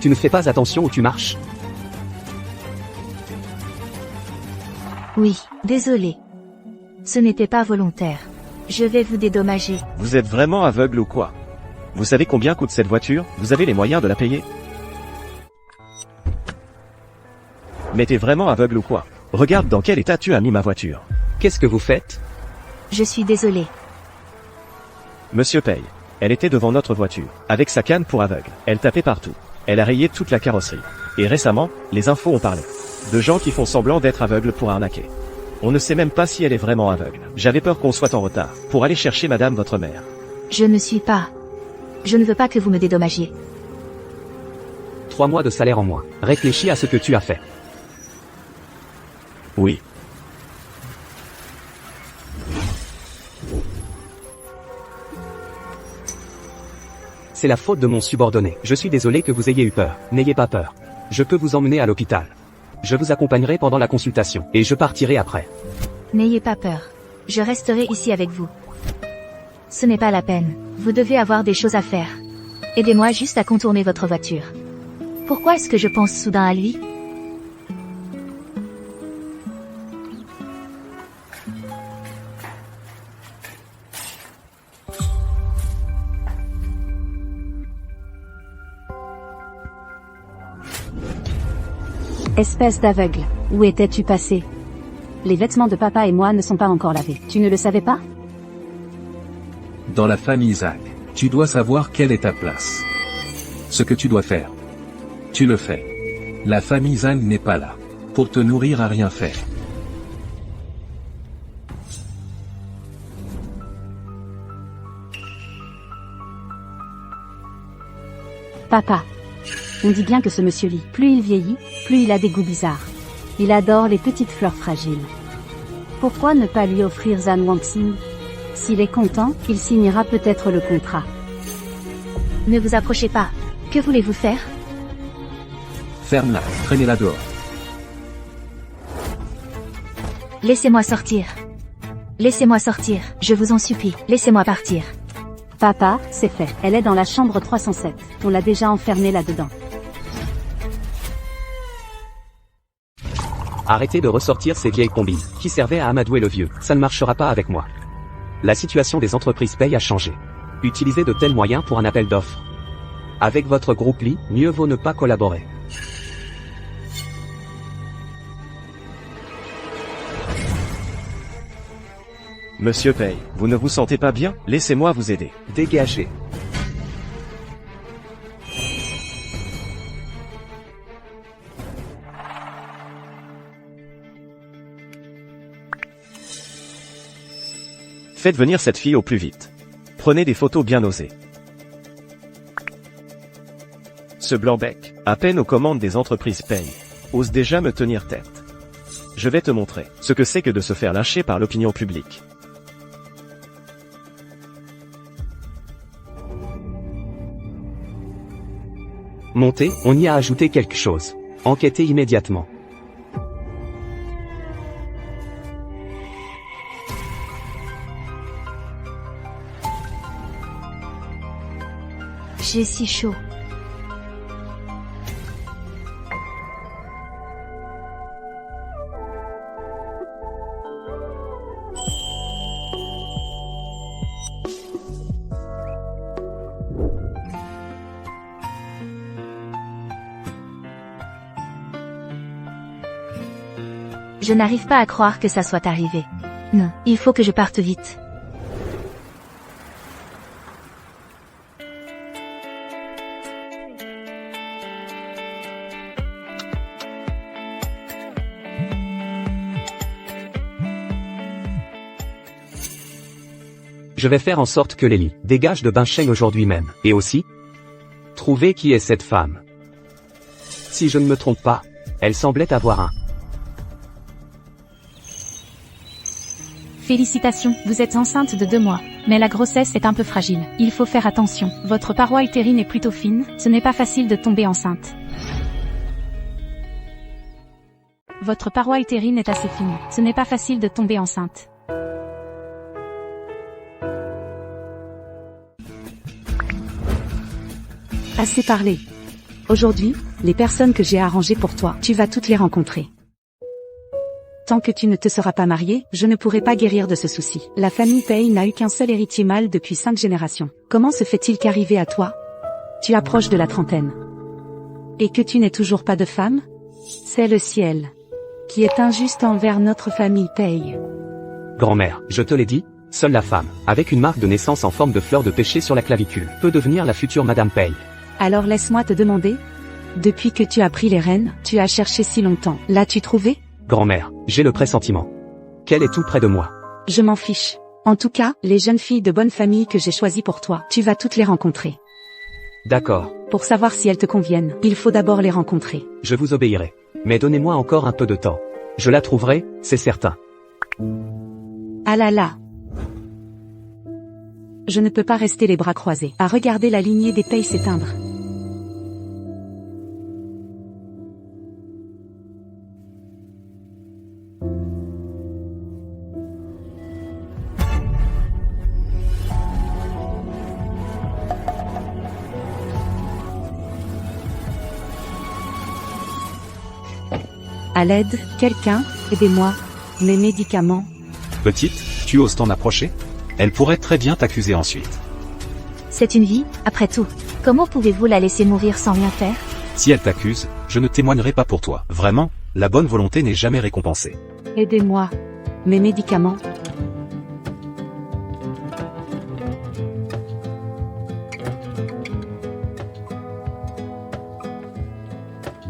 Tu ne fais pas attention où tu marches? Oui, désolé. Ce n'était pas volontaire. Je vais vous dédommager. Vous êtes vraiment aveugle ou quoi? Vous savez combien coûte cette voiture? Vous avez les moyens de la payer? Mais t'es vraiment aveugle ou quoi? Regarde dans quel état tu as mis ma voiture. Qu'est-ce que vous faites? Je suis désolé. Monsieur paye. Elle était devant notre voiture, avec sa canne pour aveugle. Elle tapait partout. Elle a rayé toute la carrosserie. Et récemment, les infos ont parlé de gens qui font semblant d'être aveugles pour arnaquer. On ne sait même pas si elle est vraiment aveugle. J'avais peur qu'on soit en retard pour aller chercher madame votre mère. Je ne suis pas. Je ne veux pas que vous me dédommagiez. 3 mois de salaire en moins. Réfléchis à ce que tu as fait. Oui. C'est la faute de mon subordonné. Je suis désolé que vous ayez eu peur. N'ayez pas peur. Je peux vous emmener à l'hôpital. Je vous accompagnerai pendant la consultation, et je partirai après. N'ayez pas peur. Je resterai ici avec vous. Ce n'est pas la peine. Vous devez avoir des choses à faire. Aidez-moi juste à contourner votre voiture. Pourquoi est-ce que je pense soudain à lui? Espèce d'aveugle, où étais-tu passé? Les vêtements de papa et moi ne sont pas encore lavés. Tu ne le savais pas? Dans la famille Zhang, tu dois savoir quelle est ta place. Ce que tu dois faire. Tu le fais. La famille Zhang n'est pas là pour te nourrir à rien faire. Papa. On dit bien que ce monsieur Li, plus il vieillit, plus il a des goûts bizarres. Il adore les petites fleurs fragiles. Pourquoi ne pas lui offrir Zhan Wangxing? S'il est content, il signera peut-être le contrat. Ne vous approchez pas. Que voulez-vous faire? Ferme-la, traînez-la dehors. Laissez-moi sortir. Laissez-moi sortir, je vous en supplie. Laissez-moi partir. Papa, c'est fait. Elle est dans la chambre 307. On l'a déjà enfermée là-dedans. Arrêtez de ressortir ces vieilles combines, qui servaient à amadouer le vieux. Ça ne marchera pas avec moi. La situation des entreprises paye a changé. Utilisez de tels moyens pour un appel d'offres. Avec votre groupe Li, mieux vaut ne pas collaborer. Monsieur paye. Vous ne vous sentez pas bien? Laissez-moi vous aider. Dégagez. Faites venir cette fille au plus vite. Prenez des photos bien osées. Ce blanc-bec, à peine aux commandes des entreprises paye, ose déjà me tenir tête. Je vais te montrer ce que c'est que de se faire lyncher par l'opinion publique. Montez, on y a ajouté quelque chose. Enquêtez immédiatement. J'ai si chaud. Je n'arrive pas à croire que ça soit arrivé. Non, il faut que je parte vite. Je vais faire en sorte que Lily dégage de Bincheng aujourd'hui même. Et aussi, trouver qui est cette femme. Si je ne me trompe pas, elle semblait avoir un. Félicitations, vous êtes enceinte de 2 mois. Mais la grossesse est un peu fragile. Il faut faire attention. Votre paroi utérine est plutôt fine, ce n'est pas facile de tomber enceinte. Votre paroi utérine est assez fine, ce n'est pas facile de tomber enceinte. Assez parlé. Aujourd'hui, les personnes que j'ai arrangées pour toi, tu vas toutes les rencontrer. Tant que tu ne te seras pas marié, je ne pourrai pas guérir de ce souci. La famille Pei n'a eu qu'un seul héritier mâle depuis 5 générations. Comment se fait-il qu'arrivé à toi, tu approches de la trentaine, et que tu n'aies toujours pas de femme? C'est le ciel qui est injuste envers notre famille Pei. Grand-mère, je te l'ai dit, seule la femme, avec une marque de naissance en forme de fleur de pêcher sur la clavicule, peut devenir la future Madame Pei. Alors laisse-moi te demander, depuis que tu as pris les rênes, tu as cherché si longtemps, l'as-tu trouvé? Grand-mère, j'ai le pressentiment qu'elle est tout près de moi. Je m'en fiche. En tout cas, les jeunes filles de bonne famille que j'ai choisies pour toi, tu vas toutes les rencontrer. D'accord, Pour savoir si elles te conviennent, il faut d'abord les rencontrer. je vous obéirai. Mais donnez-moi encore un peu de temps. Je la trouverai, c'est certain. Ah là là. Je ne peux pas rester les bras croisés, à regarder la lignée des Pei s'éteindre. À l'aide, quelqu'un, aidez-moi. Mes médicaments. Petite, tu oses t'en approcher? Elle pourrait très bien t'accuser ensuite. C'est une vie, après tout. Comment pouvez-vous la laisser mourir sans rien faire? Si elle t'accuse, je ne témoignerai pas pour toi. Vraiment, la bonne volonté n'est jamais récompensée. Aidez-moi. Mes médicaments.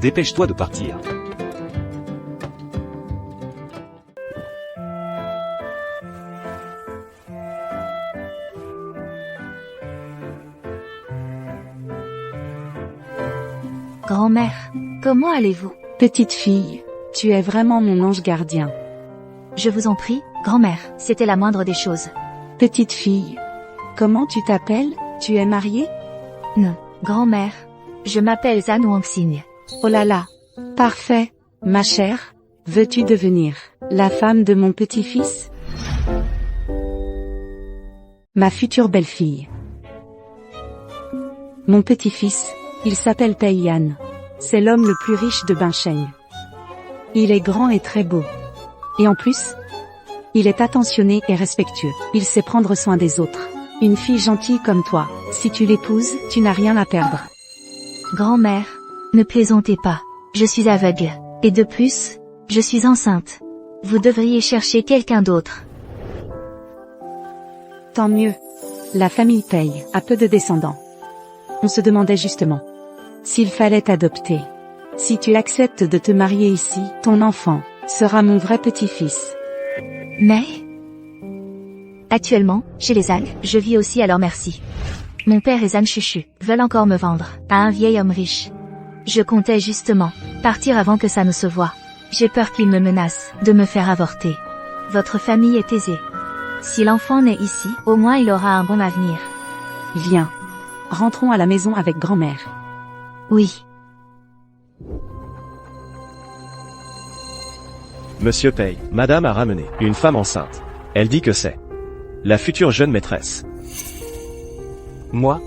Dépêche-toi de partir. Grand-mère, comment allez-vous? Petite fille, tu es vraiment mon ange gardien. Je vous en prie, grand-mère, c'était la moindre des choses. Petite fille, comment tu t'appelles? Tu es mariée? Non, grand-mère. Je m'appelle Zhan Wangxing. Oh là là. Parfait. Ma chère, veux-tu devenir la femme de mon petit-fils? Ma future belle-fille. Mon petit-fils, il s'appelle Pei Yan. C'est l'homme le plus riche de Binsheng. Il est grand et très beau. Et en plus, il est attentionné et respectueux. Il sait prendre soin des autres. Une fille gentille comme toi, si tu l'épouses, tu n'as rien à perdre. Grand-mère, ne plaisantez pas. Je suis aveugle. Et de plus, je suis enceinte. Vous devriez chercher quelqu'un d'autre. Tant mieux. La famille Pei a peu de descendants. On se demandait justement s'il fallait t'adopter. Si tu acceptes de te marier ici, ton enfant sera mon vrai petit-fils. Mais actuellement, chez les Zhan, je vis aussi à leur merci. Mon père et Zhan Chuchu veulent encore me vendre à un vieil homme riche. Je comptais justement partir avant que ça ne se voie. J'ai peur qu'il me menace de me faire avorter. Votre famille est aisée. Si l'enfant naît ici, au moins il aura un bon avenir. Viens. Rentrons à la maison avec grand-mère. Oui. Monsieur Pei, madame a ramené une femme enceinte. Elle dit que c'est la future jeune maîtresse. Moi?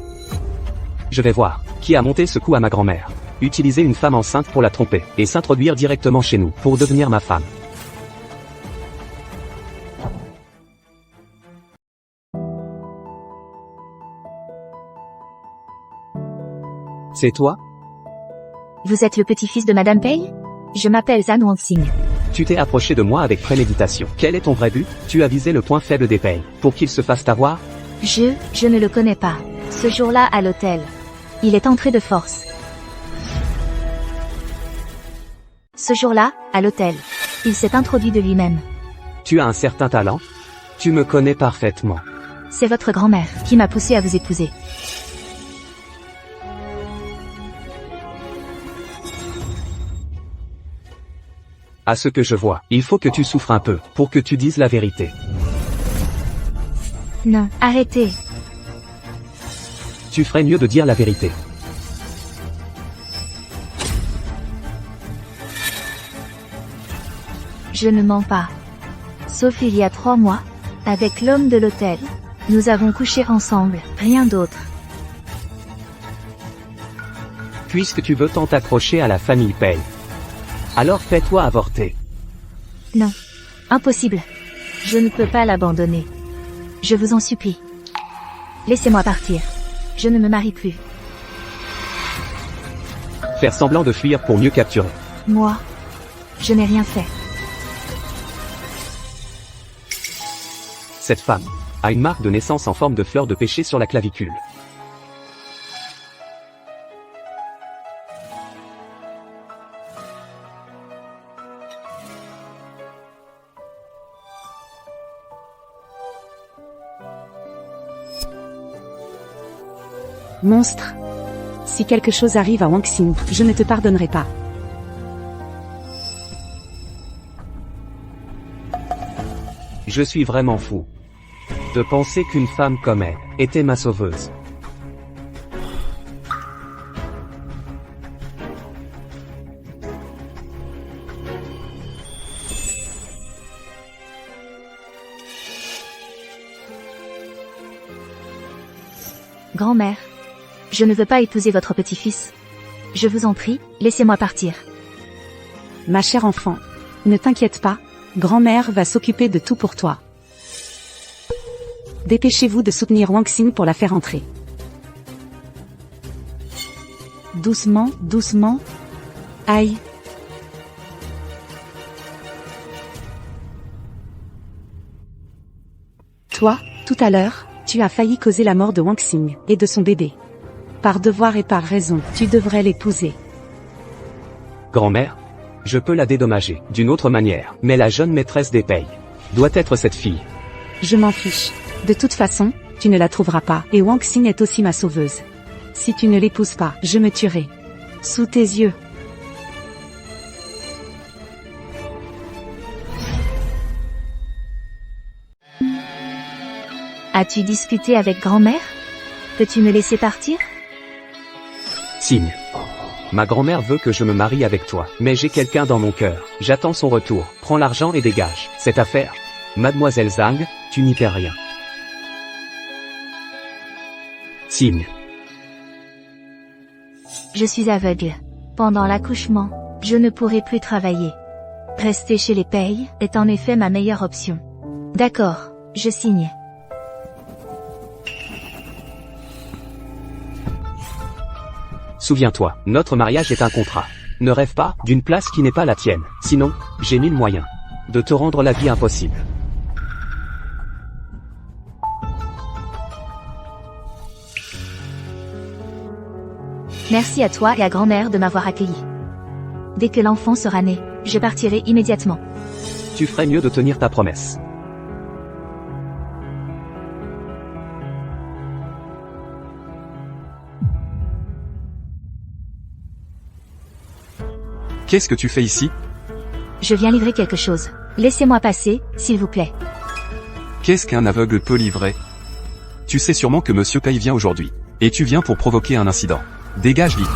Je vais voir qui a monté ce coup à ma grand-mère. Utiliser une femme enceinte pour la tromper et s'introduire directement chez nous pour devenir ma femme. C'est toi? Vous êtes le petit-fils de Madame Pei? Je m'appelle Zhan Wangxing. Tu t'es approché de moi avec préméditation. Quel est ton vrai but? Tu as visé le point faible des Pei, pour qu'ils se fassent avoir? Je ne le connais pas. Ce jour-là à l'hôtel, il est entré de force. Ce jour-là, à l'hôtel, il s'est introduit de lui-même. Tu as un certain talent? Tu me connais parfaitement. C'est votre grand-mère qui m'a poussé à vous épouser. À ce que je vois, il faut que tu souffres un peu, pour que tu dises la vérité. Non, arrêtez. Tu ferais mieux de dire la vérité. Je ne mens pas. Sauf il y a 3 mois, avec l'homme de l'hôtel. Nous avons couché ensemble, rien d'autre. Puisque tu veux tant t'accrocher à la famille Pei, alors fais-toi avorter. Non. Impossible. Je ne peux pas l'abandonner. Je vous en supplie. Laissez-moi partir. Je ne me marie plus. Faire semblant de fuir pour mieux capturer. Moi, je n'ai rien fait. Cette femme a une marque de naissance en forme de fleur de péché sur la clavicule. Monstre. Si quelque chose arrive à Wang Xing, je ne te pardonnerai pas. Je suis vraiment fou de penser qu'une femme comme elle était ma sauveuse. Grand-mère, je ne veux pas épouser votre petit-fils. Je vous en prie, laissez-moi partir. Ma chère enfant, ne t'inquiète pas, grand-mère va s'occuper de tout pour toi. Dépêchez-vous de soutenir Wang Xing pour la faire entrer. Doucement, doucement. Aïe. Toi, tout à l'heure, tu as failli causer la mort de Wang Xing et de son bébé. Par devoir et par raison, tu devrais l'épouser. Grand-mère, je peux la dédommager d'une autre manière, mais la jeune maîtresse des Pei doit être cette fille. Je m'en fiche. De toute façon, tu ne la trouveras pas, et Wang Xing est aussi ma sauveuse. Si tu ne l'épouses pas, je me tuerai. Sous tes yeux. As-tu discuté avec grand-mère? Peux-tu me laisser partir? Signe. Ma grand-mère veut que je me marie avec toi, mais j'ai quelqu'un dans mon cœur. J'attends son retour. Prends l'argent et dégage. Cette affaire. Mademoiselle Zhang, tu n'y perds rien. Signe. Je suis aveugle. Pendant l'accouchement, je ne pourrai plus travailler. Rester chez les Pei est en effet ma meilleure option. D'accord, je signe. Souviens-toi, notre mariage est un contrat. Ne rêve pas d'une place qui n'est pas la tienne. Sinon, j'ai mille moyens de te rendre la vie impossible. Merci à toi et à grand-mère de m'avoir accueilli. Dès que l'enfant sera né, je partirai immédiatement. Tu ferais mieux de tenir ta promesse. Qu'est-ce que tu fais ici? Je viens livrer quelque chose. Laissez-moi passer, s'il vous plaît. Qu'est-ce qu'un aveugle peut livrer? Tu sais sûrement que Monsieur Pei vient aujourd'hui. Et tu viens pour provoquer un incident. Dégage vite.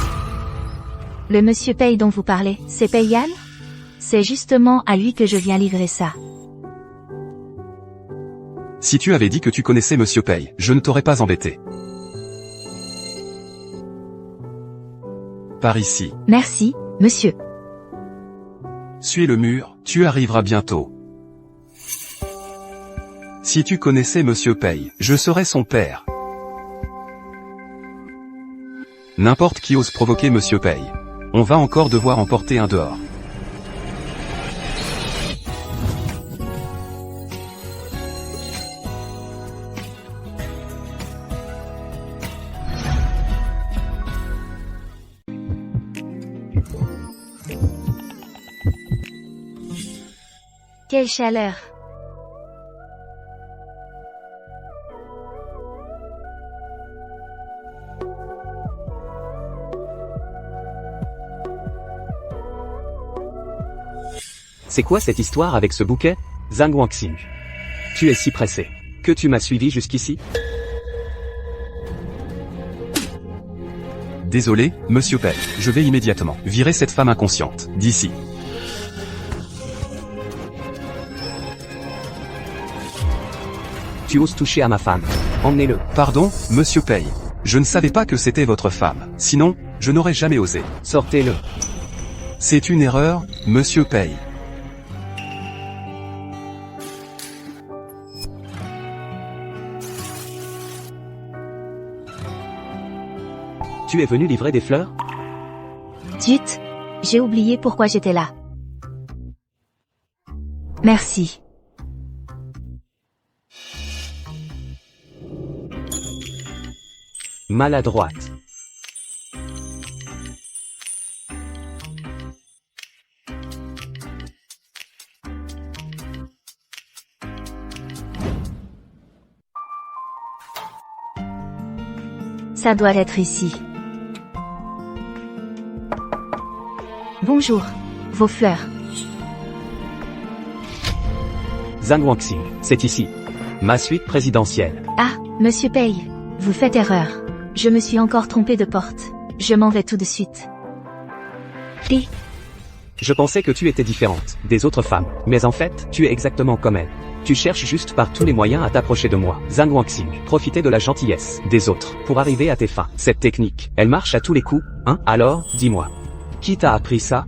Le monsieur Pei dont vous parlez, c'est Pei Yan? C'est justement à lui que je viens livrer ça. Si tu avais dit que tu connaissais Monsieur Pei, je ne t'aurais pas embêté. Par ici. Merci, monsieur. Suis le mur, tu arriveras bientôt. Si tu connaissais Monsieur Pei, je serais son père. N'importe qui ose provoquer Monsieur Pei. On va encore devoir emporter un dehors. Quelle chaleur! C'est quoi cette histoire avec ce bouquet? Zhang Wangxing. Tu es si pressé que tu m'as suivi jusqu'ici? Désolé, Monsieur Pei, je vais immédiatement virer cette femme inconsciente d'ici. Tu oses toucher à ma femme. Emmenez-le. Pardon, Monsieur Pei. Je ne savais pas que c'était votre femme. Sinon, Je n'aurais jamais osé. Sortez-le. C'est une erreur, Monsieur Pei. Tu es venu livrer des fleurs? Zut, j'ai oublié pourquoi j'étais là. Merci. Maladroite. Ça doit être ici. Bonjour. Vos fleurs. Zhan Wangxing, c'est ici. Ma suite présidentielle. Ah, Monsieur Pei. Vous faites erreur. Je me suis encore trompé de porte. Je m'en vais tout de suite. Et Je pensais que tu étais différente des autres femmes, mais en fait, tu es exactement comme elles. Tu cherches juste par tous les moyens à t'approcher de moi. Zhan Wangxing, profiter de la gentillesse des autres pour arriver à tes fins. Cette technique, elle marche à tous les coups, hein? Alors, dis-moi. Qui t'a appris ça,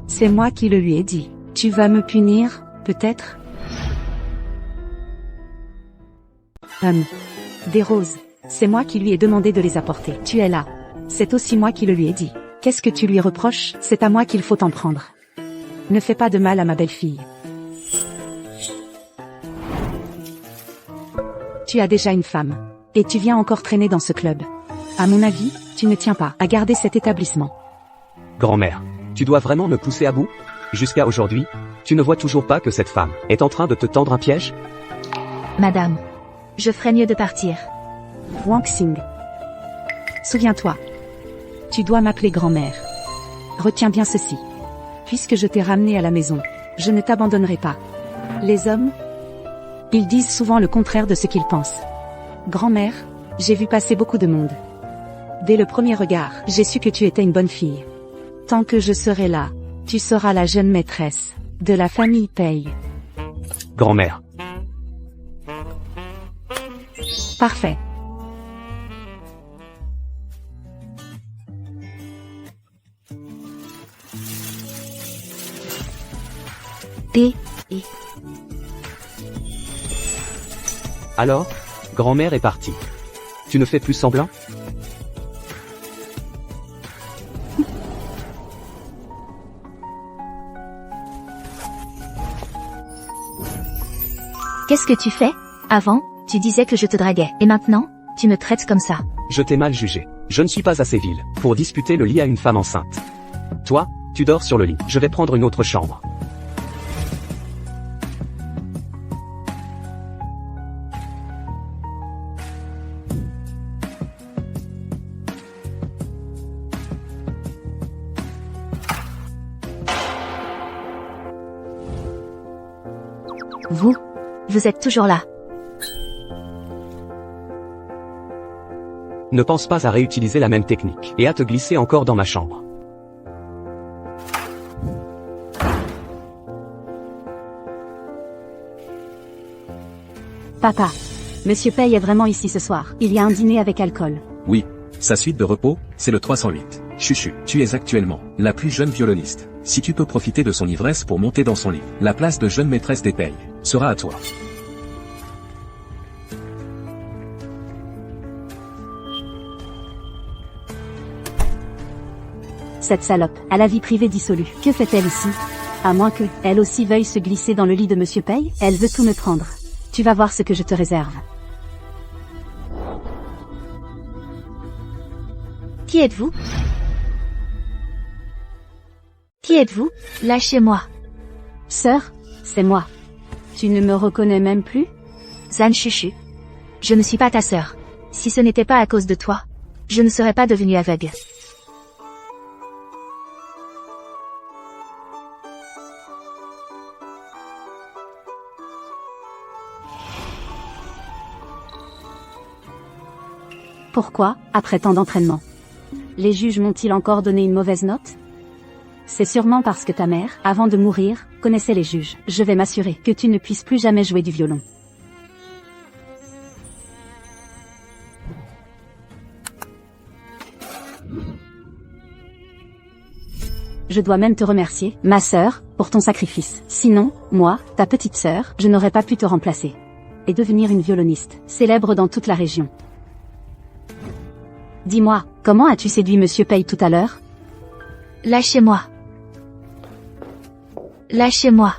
C'est moi qui le lui ai dit. Tu vas me punir, peut-être? Des roses. C'est moi qui lui ai demandé de les apporter. Tu es là. C'est aussi moi qui le lui ai dit. Qu'est-ce que tu lui reproches? C'est à moi qu'il faut en prendre. Ne fais pas de mal à ma belle-fille. Tu as déjà une femme. Et tu viens encore traîner dans ce club. À mon avis, tu ne tiens pas à garder cet établissement. Grand-mère, tu dois vraiment me pousser à bout? Jusqu'à aujourd'hui, tu ne vois toujours pas que cette femme est en train de te tendre un piège? Madame, je ferais mieux de partir. Wangxing. Souviens-toi. Tu dois m'appeler grand-mère. Retiens bien ceci. Puisque je t'ai ramené à la maison, je ne t'abandonnerai pas. Les hommes, ils disent souvent le contraire de ce qu'ils pensent. Grand-mère, j'ai vu passer beaucoup de monde. Dès le premier regard, j'ai su que tu étais une bonne fille. Tant que je serai là, tu seras la jeune maîtresse de la famille Pei. Grand-mère. Parfait. Et Alors, grand-mère est partie. Tu ne fais plus semblant? qu'est-ce que tu fais? Avant, tu disais que je te draguais. Et maintenant, tu me traites comme ça. Je t'ai mal jugé. Je ne suis pas assez vil pour disputer le lit à une femme enceinte. Toi, tu dors sur le lit. Je vais prendre une autre chambre. Vous êtes toujours là. Ne pense pas à réutiliser la même technique et à te glisser encore dans ma chambre. Papa. Monsieur Pei est vraiment ici ce soir. Il y a un dîner avec alcool. Oui. Sa suite de repos, c'est le 308. Chuchu, tu es actuellement la plus jeune violoniste. Si tu peux profiter de son ivresse pour monter dans son lit, la place de jeune maîtresse des Pei sera à toi. Cette salope, à la vie privée dissolue. Que fait-elle ici? À moins que, elle aussi veuille se glisser dans le lit de Monsieur Pei, elle veut tout me prendre. Tu vas voir ce que je te réserve. Qui êtes-vous? Qui êtes-vous? Lâchez-moi. Sœur, c'est moi. Tu ne me reconnais même plus? Zhan Chuchu. Je ne suis pas ta sœur. Si ce n'était pas à cause de toi, je ne serais pas devenue aveugle. Pourquoi, après tant d'entraînement? Les juges m'ont-ils encore donné une mauvaise note? C'est sûrement parce que ta mère, avant de mourir, connaissait les juges. Je vais m'assurer que tu ne puisses plus jamais jouer du violon. Je dois même te remercier, ma sœur, pour ton sacrifice. Sinon, moi, ta petite sœur, je n'aurais pas pu te remplacer. Et devenir une violoniste, célèbre dans toute la région. Dis-moi, comment as-tu séduit Monsieur Pei tout à l'heure? Lâchez-moi. Lâchez-moi.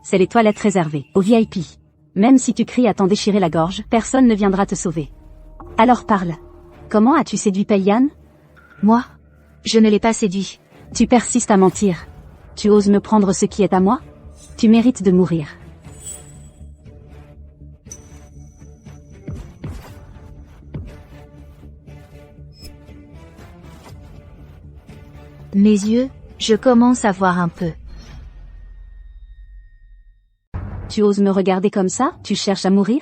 C'est les toilettes réservées, aux VIP. Même si tu cries à t'en déchirer la gorge, personne ne viendra te sauver. Alors parle. Comment as-tu séduit Pei Yan? Moi? Je ne l'ai pas séduit. Tu persistes à mentir. Tu oses me prendre ce qui est à moi? Tu mérites de mourir. Mes yeux, je commence à voir un peu. Tu oses me regarder comme ça? Tu cherches à mourir?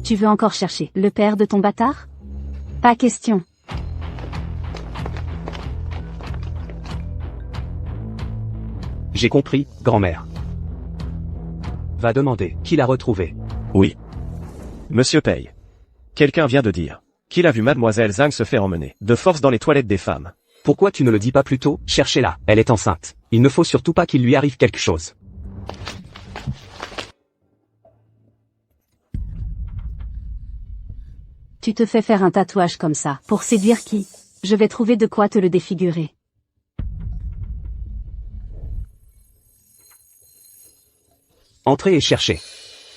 Tu veux encore chercher le père de ton bâtard? Pas question. J'ai compris, grand-mère. Va demander qui l'a retrouvé. Oui. Monsieur Pei. Quelqu'un vient de dire qu'il a vu mademoiselle Zhang se faire emmener de force dans les toilettes des femmes. Pourquoi tu ne le dis pas plus tôt? Cherchez-la, elle est enceinte. Il ne faut surtout pas qu'il lui arrive quelque chose. Tu te fais faire un tatouage comme ça, pour séduire qui? Je vais trouver de quoi te le défigurer. Entrez et cherchez.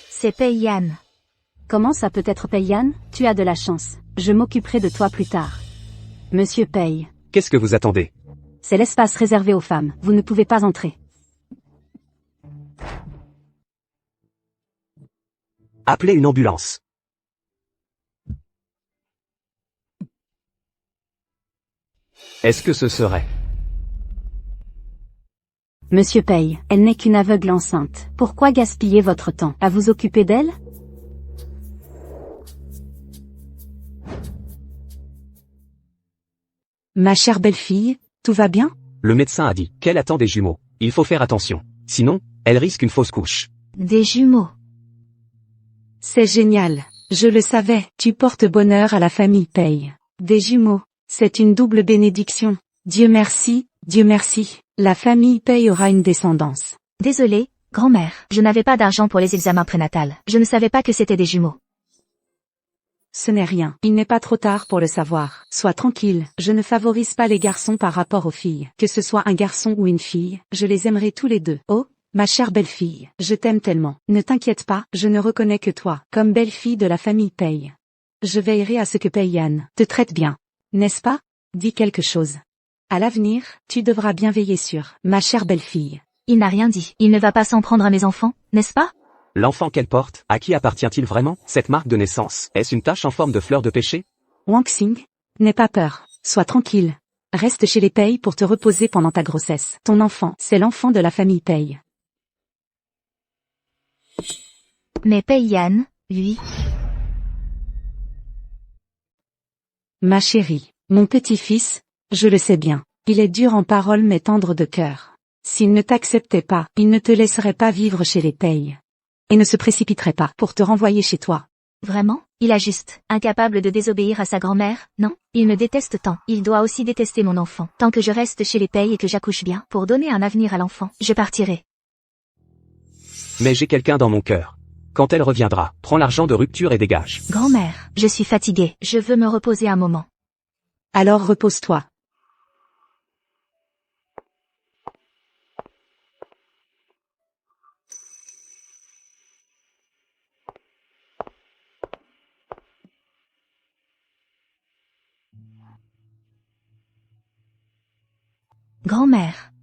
C'est Pei Yan. Comment ça peut être Pei Yan? Tu as de la chance. Je m'occuperai de toi plus tard. Monsieur Pei. Qu'est-ce que vous attendez? C'est l'espace réservé aux femmes. Vous ne pouvez pas entrer. Appelez une ambulance. Est-ce que ce serait? Monsieur Pei, elle n'est qu'une aveugle enceinte. Pourquoi gaspiller votre temps à vous occuper d'elle? Ma chère belle-fille, tout va bien? Le médecin a dit qu'elle attend des jumeaux. Il faut faire attention. Sinon, elle risque une fausse couche. Des jumeaux. C'est génial. Je le savais, tu portes bonheur à la famille Pei. Des jumeaux. C'est une double bénédiction. Dieu merci, la famille Pei aura une descendance. Désolée, grand-mère, je n'avais pas d'argent pour les examens prénatals. Je ne savais pas que c'était des jumeaux. Ce n'est rien. Il n'est pas trop tard pour le savoir. Sois tranquille, je ne favorise pas les garçons par rapport aux filles. Que ce soit un garçon ou une fille, je les aimerai tous les deux. Oh, ma chère belle-fille, je t'aime tellement. Ne t'inquiète pas, je ne reconnais que toi, comme belle-fille de la famille Pei. Je veillerai à ce que Pei Yan te traite bien. N'est-ce pas? Dis quelque chose. À l'avenir, tu devras bien veiller sur ma chère belle-fille. Il n'a rien dit. Il ne va pas s'en prendre à mes enfants, n'est-ce pas? L'enfant qu'elle porte, à qui appartient-il vraiment? Cette marque de naissance, est-ce une tache en forme de fleur de péché? Wang Xing, n'aie pas peur, sois tranquille. Reste chez les Pei pour te reposer pendant ta grossesse. Ton enfant, c'est l'enfant de la famille Pei. Mais Pei Yan, lui... Ma chérie, mon petit-fils, je le sais bien, il est dur en parole mais tendre de cœur. S'il ne t'acceptait pas, il ne te laisserait pas vivre chez les Pei. Et ne se précipiterait pas pour te renvoyer chez toi. Vraiment? Il a juste, incapable de désobéir à sa grand-mère, non? Il me déteste tant. Il doit aussi détester mon enfant. Tant que je reste chez les Pei et que j'accouche bien, pour donner un avenir à l'enfant, je partirai. Mais j'ai quelqu'un dans mon cœur. Quand elle reviendra, prends l'argent de rupture et dégage. Grand-mère, je suis fatiguée. Je veux me reposer un moment. Alors repose-toi. Grand-mère.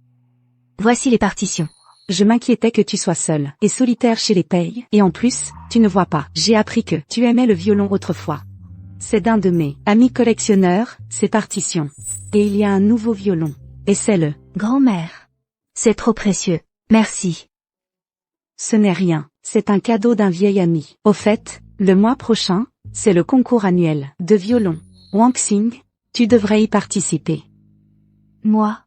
Voici les partitions. Je m'inquiétais que tu sois seule et solitaire chez les Pei, et en plus, tu ne vois pas. J'ai appris que tu aimais le violon autrefois. C'est d'un de mes amis collectionneurs, ces partitions. Et il y a un nouveau violon. Et c'est le... Grand-mère. C'est trop précieux. Merci. Ce n'est rien, c'est un cadeau d'un vieil ami. Au fait, le mois prochain, c'est le concours annuel de violon. Wang Xing, tu devrais y participer. Moi?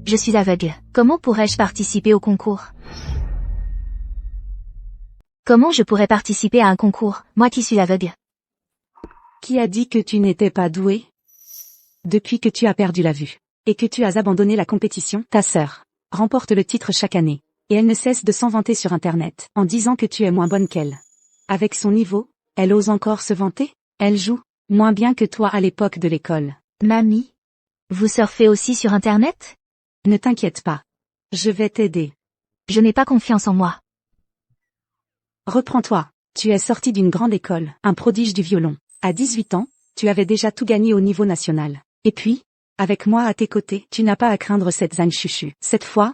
Je suis aveugle. Comment pourrais-je participer au concours? Comment je pourrais participer à un concours, moi qui suis aveugle? Qui a dit que tu n'étais pas doué? Depuis que tu as perdu la vue, et que tu as abandonné la compétition, ta sœur remporte le titre chaque année, et elle ne cesse de s'en vanter sur Internet, en disant que tu es moins bonne qu'elle. Avec son niveau, elle ose encore se vanter? Elle joue moins bien que toi à l'époque de l'école. Mamie? Vous surfez aussi sur Internet? Ne t'inquiète pas. Je vais t'aider. Je n'ai pas confiance en moi. Reprends-toi. Tu es sorti d'une grande école, un prodige du violon. À 18 ans, tu avais déjà tout gagné au niveau national. Et puis, avec moi à tes côtés, tu n'as pas à craindre cette Zhang Chuchu. Cette fois,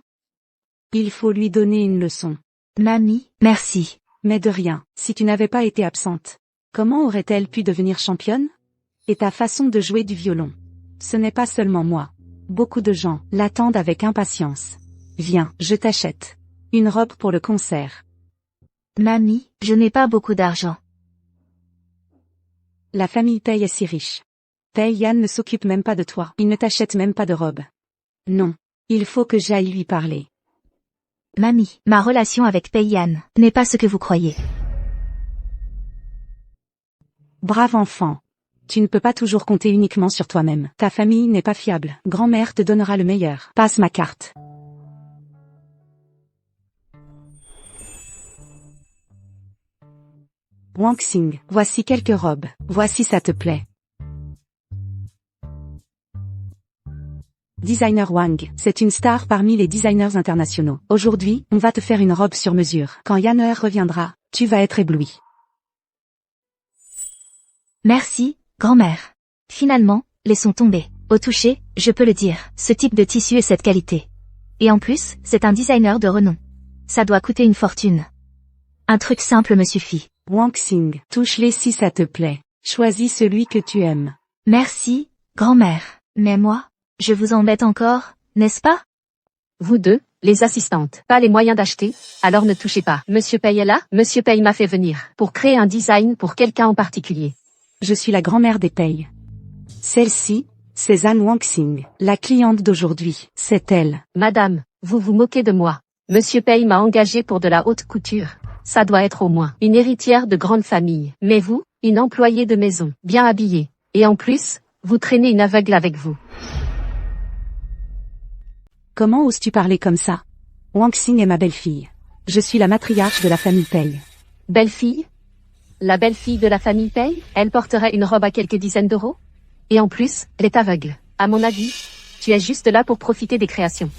il faut lui donner une leçon. Mamie, merci. Mais de rien, si tu n'avais pas été absente. Comment aurait-elle pu devenir championne? Et ta façon de jouer du violon. Ce n'est pas seulement moi. Beaucoup de gens l'attendent avec impatience. Viens, je t'achète une robe pour le concert. Mamie, je n'ai pas beaucoup d'argent. La famille Pei est si riche. Pei Yan ne s'occupe même pas de toi. Il ne t'achète même pas de robe. Non. Il faut que j'aille lui parler. Mamie, ma relation avec Pei Yan n'est pas ce que vous croyez. Brave enfant. Tu ne peux pas toujours compter uniquement sur toi-même. Ta famille n'est pas fiable. Grand-mère te donnera le meilleur. Passe ma carte. Wang Xing, voici quelques robes. Voici ça te plaît. Designer Wang, c'est une star parmi les designers internationaux. Aujourd'hui, on va te faire une robe sur mesure. Quand Yanner reviendra, tu vas être ébloui. Merci, grand-mère. Finalement, laissons tomber. Au toucher, je peux le dire, ce type de tissu et cette qualité. Et en plus, c'est un designer de renom. Ça doit coûter une fortune. Un truc simple me suffit. Wang Xing, touche-les si ça te plaît. Choisis celui que tu aimes. Merci, grand-mère. Mais moi, je vous embête encore, n'est-ce pas? Vous deux, les assistantes, pas les moyens d'acheter, alors ne touchez pas. Monsieur Pei est là, Monsieur Pei m'a fait venir, pour créer un design pour quelqu'un en particulier. Je suis la grand-mère des Pei. Celle-ci, c'est Zhan Wangxing, la cliente d'aujourd'hui, c'est elle. Madame, vous vous moquez de moi. Monsieur Pei m'a engagée pour de la haute couture. Ça doit être au moins une héritière de grande famille. Mais vous, une employée de maison, bien habillée. Et en plus, vous traînez une aveugle avec vous. Comment oses-tu parler comme ça? Wangxing est ma belle-fille. Je suis la matriarche de la famille Pei. Belle-fille? La belle-fille de la famille Pei? Elle porterait une robe à quelques dizaines d'euros? Et en plus, elle est aveugle. À mon avis, tu es juste là pour profiter des créations.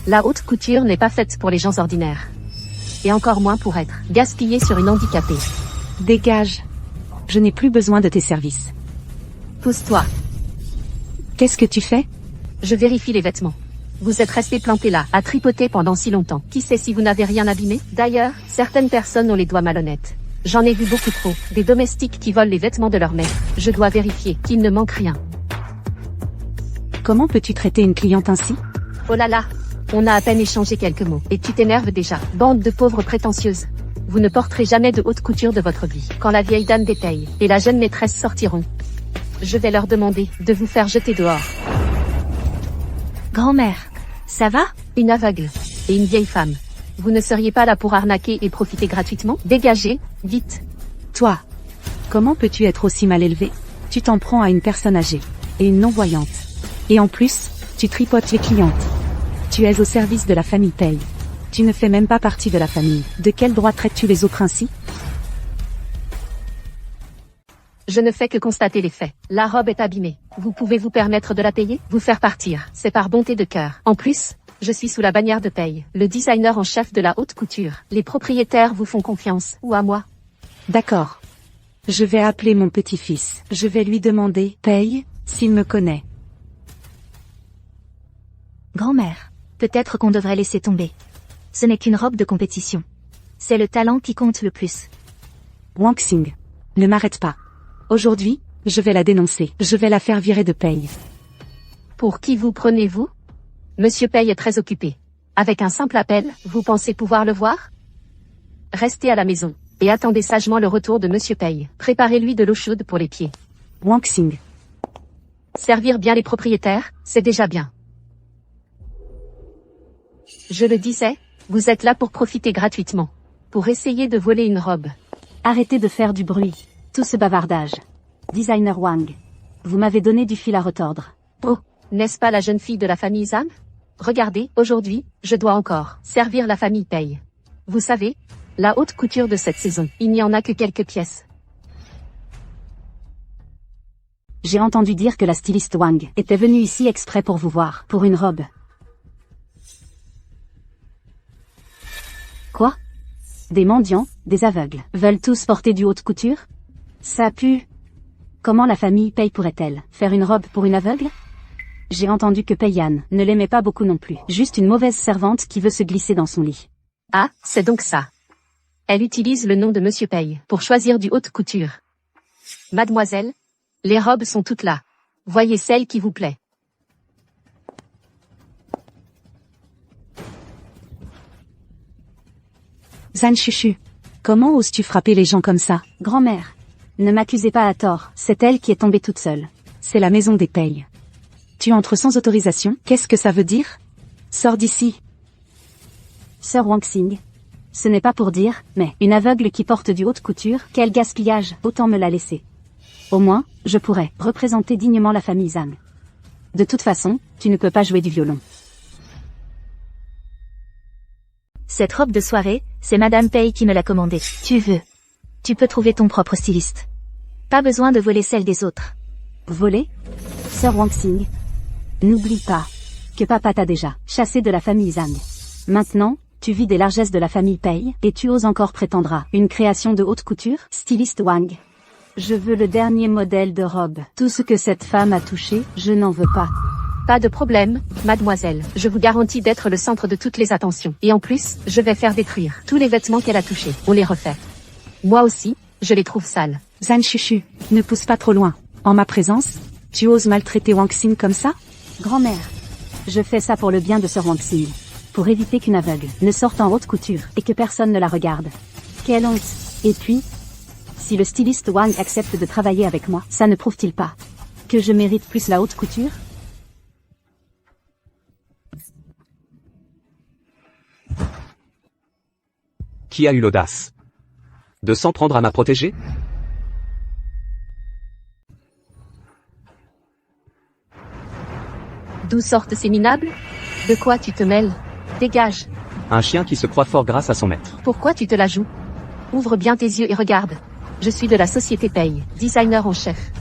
La haute couture n'est pas faite pour les gens ordinaires. Et encore moins pour être gaspillée sur une handicapée. Dégage. Je n'ai plus besoin de tes services. Pousse-toi. Qu'est-ce que tu fais? Je vérifie les vêtements. Vous êtes resté planté là, à tripoter pendant si longtemps. Qui sait si vous n'avez rien abîmé? D'ailleurs, certaines personnes ont les doigts malhonnêtes. J'en ai vu beaucoup trop. Des domestiques qui volent les vêtements de leur maître. Je dois vérifier qu'il ne manque rien. Comment peux-tu traiter une cliente ainsi? Oh là là, on a à peine échangé quelques mots. Et tu t'énerves déjà. Bande de pauvres prétentieuses. Vous ne porterez jamais de haute couture de votre vie. Quand la vieille dame des Pei et la jeune maîtresse sortiront, je vais leur demander de vous faire jeter dehors. Grand-mère, ça va? Une aveugle et une vieille femme. Vous ne seriez pas là pour arnaquer et profiter gratuitement? Dégagez, vite. Toi, comment peux-tu être aussi mal élevé? Tu t'en prends à une personne âgée et une non-voyante. Et en plus, tu tripotes les clientes. Tu es au service de la famille Pei. Tu ne fais même pas partie de la famille. De quel droit traites-tu les autres ainsi? Je ne fais que constater les faits. La robe est abîmée. Vous pouvez vous permettre de la payer? Vous faire partir. C'est par bonté de cœur. En plus, je suis sous la bannière de Pei, le designer en chef de la haute couture. Les propriétaires vous font confiance, ou à moi? D'accord. Je vais appeler mon petit-fils. Je vais lui demander, Pei, s'il me connaît. Grand-mère, peut-être qu'on devrait laisser tomber. Ce n'est qu'une robe de compétition. C'est le talent qui compte le plus. Wangxing, ne m'arrête pas. Aujourd'hui, je vais la dénoncer. Je vais la faire virer de Pei. Pour qui vous prenez-vous? Monsieur Pei est très occupé. Avec un simple appel, vous pensez pouvoir le voir? Restez à la maison, et attendez sagement le retour de Monsieur Pei. Préparez-lui de l'eau chaude pour les pieds. Wangxing. Servir bien les propriétaires, c'est déjà bien. Je le disais, vous êtes là pour profiter gratuitement. Pour essayer de voler une robe. Arrêtez de faire du bruit. Tout ce bavardage. Designer Wang. Vous m'avez donné du fil à retordre. Oh, n'est-ce pas la jeune fille de la famille Zhang? Regardez, aujourd'hui, je dois encore servir la famille Pei. Vous savez, la haute couture de cette saison, il n'y en a que quelques pièces. J'ai entendu dire que la styliste Wang était venue ici exprès pour vous voir, pour une robe. Quoi? Des mendiants, des aveugles, veulent tous porter du haute couture? Ça pue. Comment la famille Pei pourrait-elle faire une robe pour une aveugle? J'ai entendu que Pei Yan ne l'aimait pas beaucoup non plus. Juste une mauvaise servante qui veut se glisser dans son lit. Ah, c'est donc ça. Elle utilise le nom de Monsieur Pei pour choisir du haute couture. Mademoiselle, les robes sont toutes là. Voyez celle qui vous plaît. Zhan Chuchu. Comment oses-tu frapper les gens comme ça? Grand-mère, ne m'accusez pas à tort, c'est elle qui est tombée toute seule. C'est la maison des Pei. Tu entres sans autorisation? Qu'est-ce que ça veut dire? Sors d'ici. Sœur Wang Xing. Ce n'est pas pour dire, mais une aveugle qui porte du haute couture, quel gaspillage, autant me la laisser. Au moins, je pourrais représenter dignement la famille Zhang. De toute façon, tu ne peux pas jouer du violon. Cette robe de soirée, c'est Madame Pei qui me l'a commandée. Tu veux. Tu peux trouver ton propre styliste. Pas besoin de voler celle des autres. Voler? Sœur Wang Xing. N'oublie pas que papa t'a déjà chassé de la famille Zhang. Maintenant, tu vis des largesses de la famille Pei, et tu oses encore prétendre à une création de haute couture? Styliste Wang. Je veux le dernier modèle de robe. Tout ce que cette femme a touché, je n'en veux pas. Pas de problème, mademoiselle. Je vous garantis d'être le centre de toutes les attentions. Et en plus, je vais faire détruire tous les vêtements qu'elle a touchés. On les refait. Moi aussi, je les trouve sales. Zhan Chuchu, ne pousse pas trop loin. En ma présence, tu oses maltraiter Wang Xing comme ça? Grand-mère, je fais ça pour le bien de Sœur Wang Xing. Pour éviter qu'une aveugle ne sorte en haute couture et que personne ne la regarde. Quelle honte. Et puis, si le styliste Wang accepte de travailler avec moi, ça ne prouve-t-il pas que je mérite plus la haute couture? Qui a eu l'audace de s'en prendre à ma protégée? D'où sortent ces minables? De quoi tu te mêles? Dégage. Un chien qui se croit fort grâce à son maître. Pourquoi tu te la joues? Ouvre bien tes yeux et regarde. Je suis de la société Pei, designer en chef.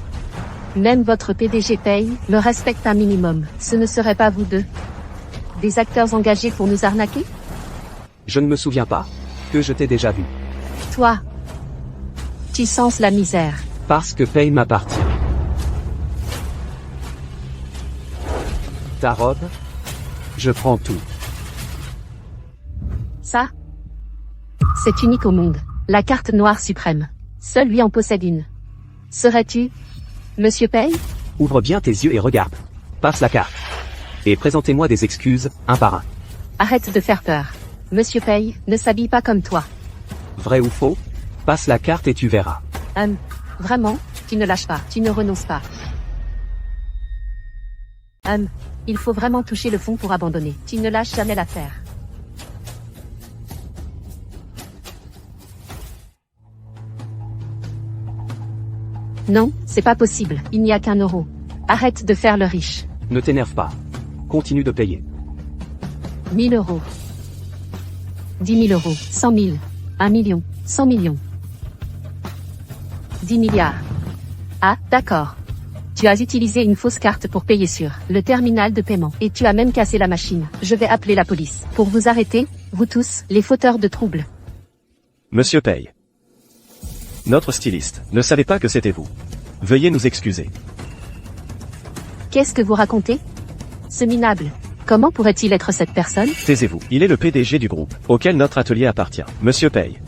Même votre PDG Pei me respecte un minimum. Ce ne serait pas vous deux des acteurs engagés pour nous arnaquer? Je ne me souviens pas que je t'ai déjà vu. Toi, tu sens la misère. Parce que Pei m'appartient. Ta robe? Je prends tout. Ça, c'est unique au monde. La carte noire suprême. Seul lui en possède une. Serais-tu Monsieur Pei? Ouvre bien tes yeux et regarde. Passe la carte. Et présentez-moi des excuses, un par un. Arrête de faire peur. Monsieur Pei ne s'habille pas comme toi. Vrai ou faux? Passe la carte et tu verras. Vraiment, tu ne lâches pas, tu ne renonces pas. Il faut vraiment toucher le fond pour abandonner. Tu ne lâches jamais l'affaire. Non, c'est pas possible, il n'y a qu'un euro. Arrête de faire le riche. Ne t'énerve pas. Continue de payer. 1000 euros. 10 000 euros. 100 000. 1 million. 100 millions. 10 milliards. Ah, d'accord. Tu as utilisé une fausse carte pour payer sur le terminal de paiement. Et tu as même cassé la machine. Je vais appeler la police pour vous arrêter, vous tous, les fauteurs de troubles. Monsieur Pei. Notre styliste ne savait pas que c'était vous. Veuillez nous excuser. Qu'est-ce que vous racontez? Ce minable. Comment pourrait-il être cette personne? Taisez-vous. Il est le PDG du groupe, auquel notre atelier appartient. Monsieur Pei.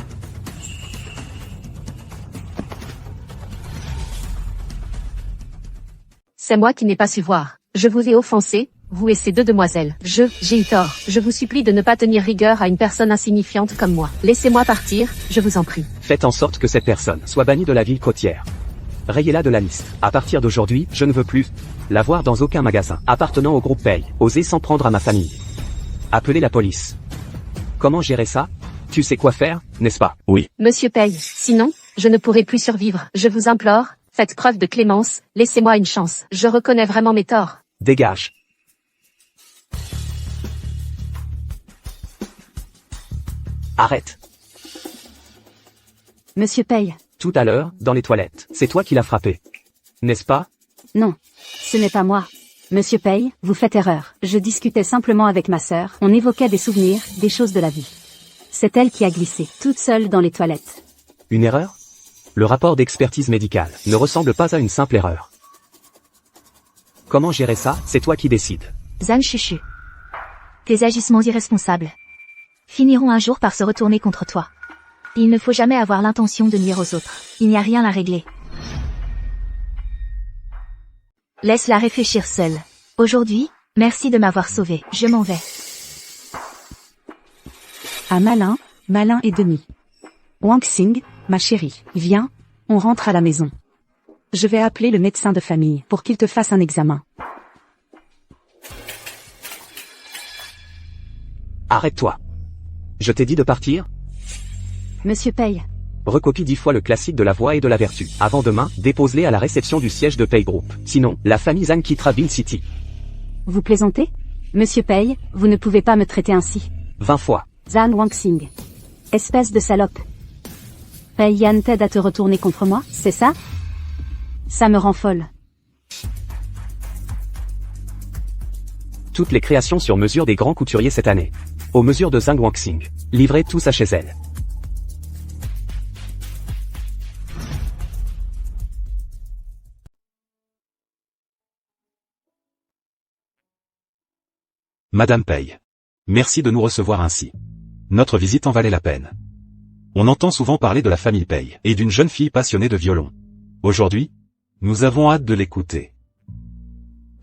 C'est moi qui n'ai pas su voir. Je vous ai offensé, vous et ces deux demoiselles. J'ai eu tort. Je vous supplie de ne pas tenir rigueur à une personne insignifiante comme moi. Laissez-moi partir, je vous en prie. Faites en sorte que cette personne soit bannie de la ville côtière. Rayez-la de la liste. À partir d'aujourd'hui, je ne veux plus la voir dans aucun magasin appartenant au groupe Pei. Osez s'en prendre à ma famille. Appelez la police. Comment gérer ça? Tu sais quoi faire, n'est-ce pas? Oui. Monsieur Pei, sinon, je ne pourrai plus survivre. Je vous implore, faites preuve de clémence, laissez-moi une chance. Je reconnais vraiment mes torts. Dégage. Arrête. Monsieur Pei. Tout à l'heure, dans les toilettes, c'est toi qui l'as frappé. N'est-ce pas? Non. Ce n'est pas moi. Monsieur Pei, vous faites erreur. Je discutais simplement avec ma sœur, on évoquait des souvenirs, des choses de la vie. C'est elle qui a glissé, toute seule dans les toilettes. Une erreur? Le rapport d'expertise médicale ne ressemble pas à une simple erreur. Comment gérer ça? C'est toi qui décides. Zhang Chuchu. Tes agissements irresponsables finiront un jour par se retourner contre toi. Il ne faut jamais avoir l'intention de nuire aux autres. Il n'y a rien à régler. Laisse-la réfléchir seule. Aujourd'hui, merci de m'avoir sauvé. Je m'en vais. Ah malin, malin et demi. Wang Xing, ma chérie, viens, on rentre à la maison. Je vais appeler le médecin de famille pour qu'il te fasse un examen. Arrête-toi. Je t'ai dit de partir? Monsieur Pei. Recopie 10 fois le classique de la voix et de la vertu. Avant demain, dépose-les à la réception du siège de Pei Group. Sinon, la famille Zhang quittera Bin City. Vous plaisantez? Monsieur Pei, vous ne pouvez pas me traiter ainsi. 20 fois. Zhan Wangxing. Espèce de salope. Pei Yan t'aide à te retourner contre moi, c'est ça? Ça me rend folle. Toutes les créations sur mesure des grands couturiers cette année. Aux mesures de Zhang Wangxing. Livrez tous à chez elle. Madame Pei. Merci de nous recevoir ainsi. Notre visite en valait la peine. On entend souvent parler de la famille Pei et d'une jeune fille passionnée de violon. Aujourd'hui, nous avons hâte de l'écouter.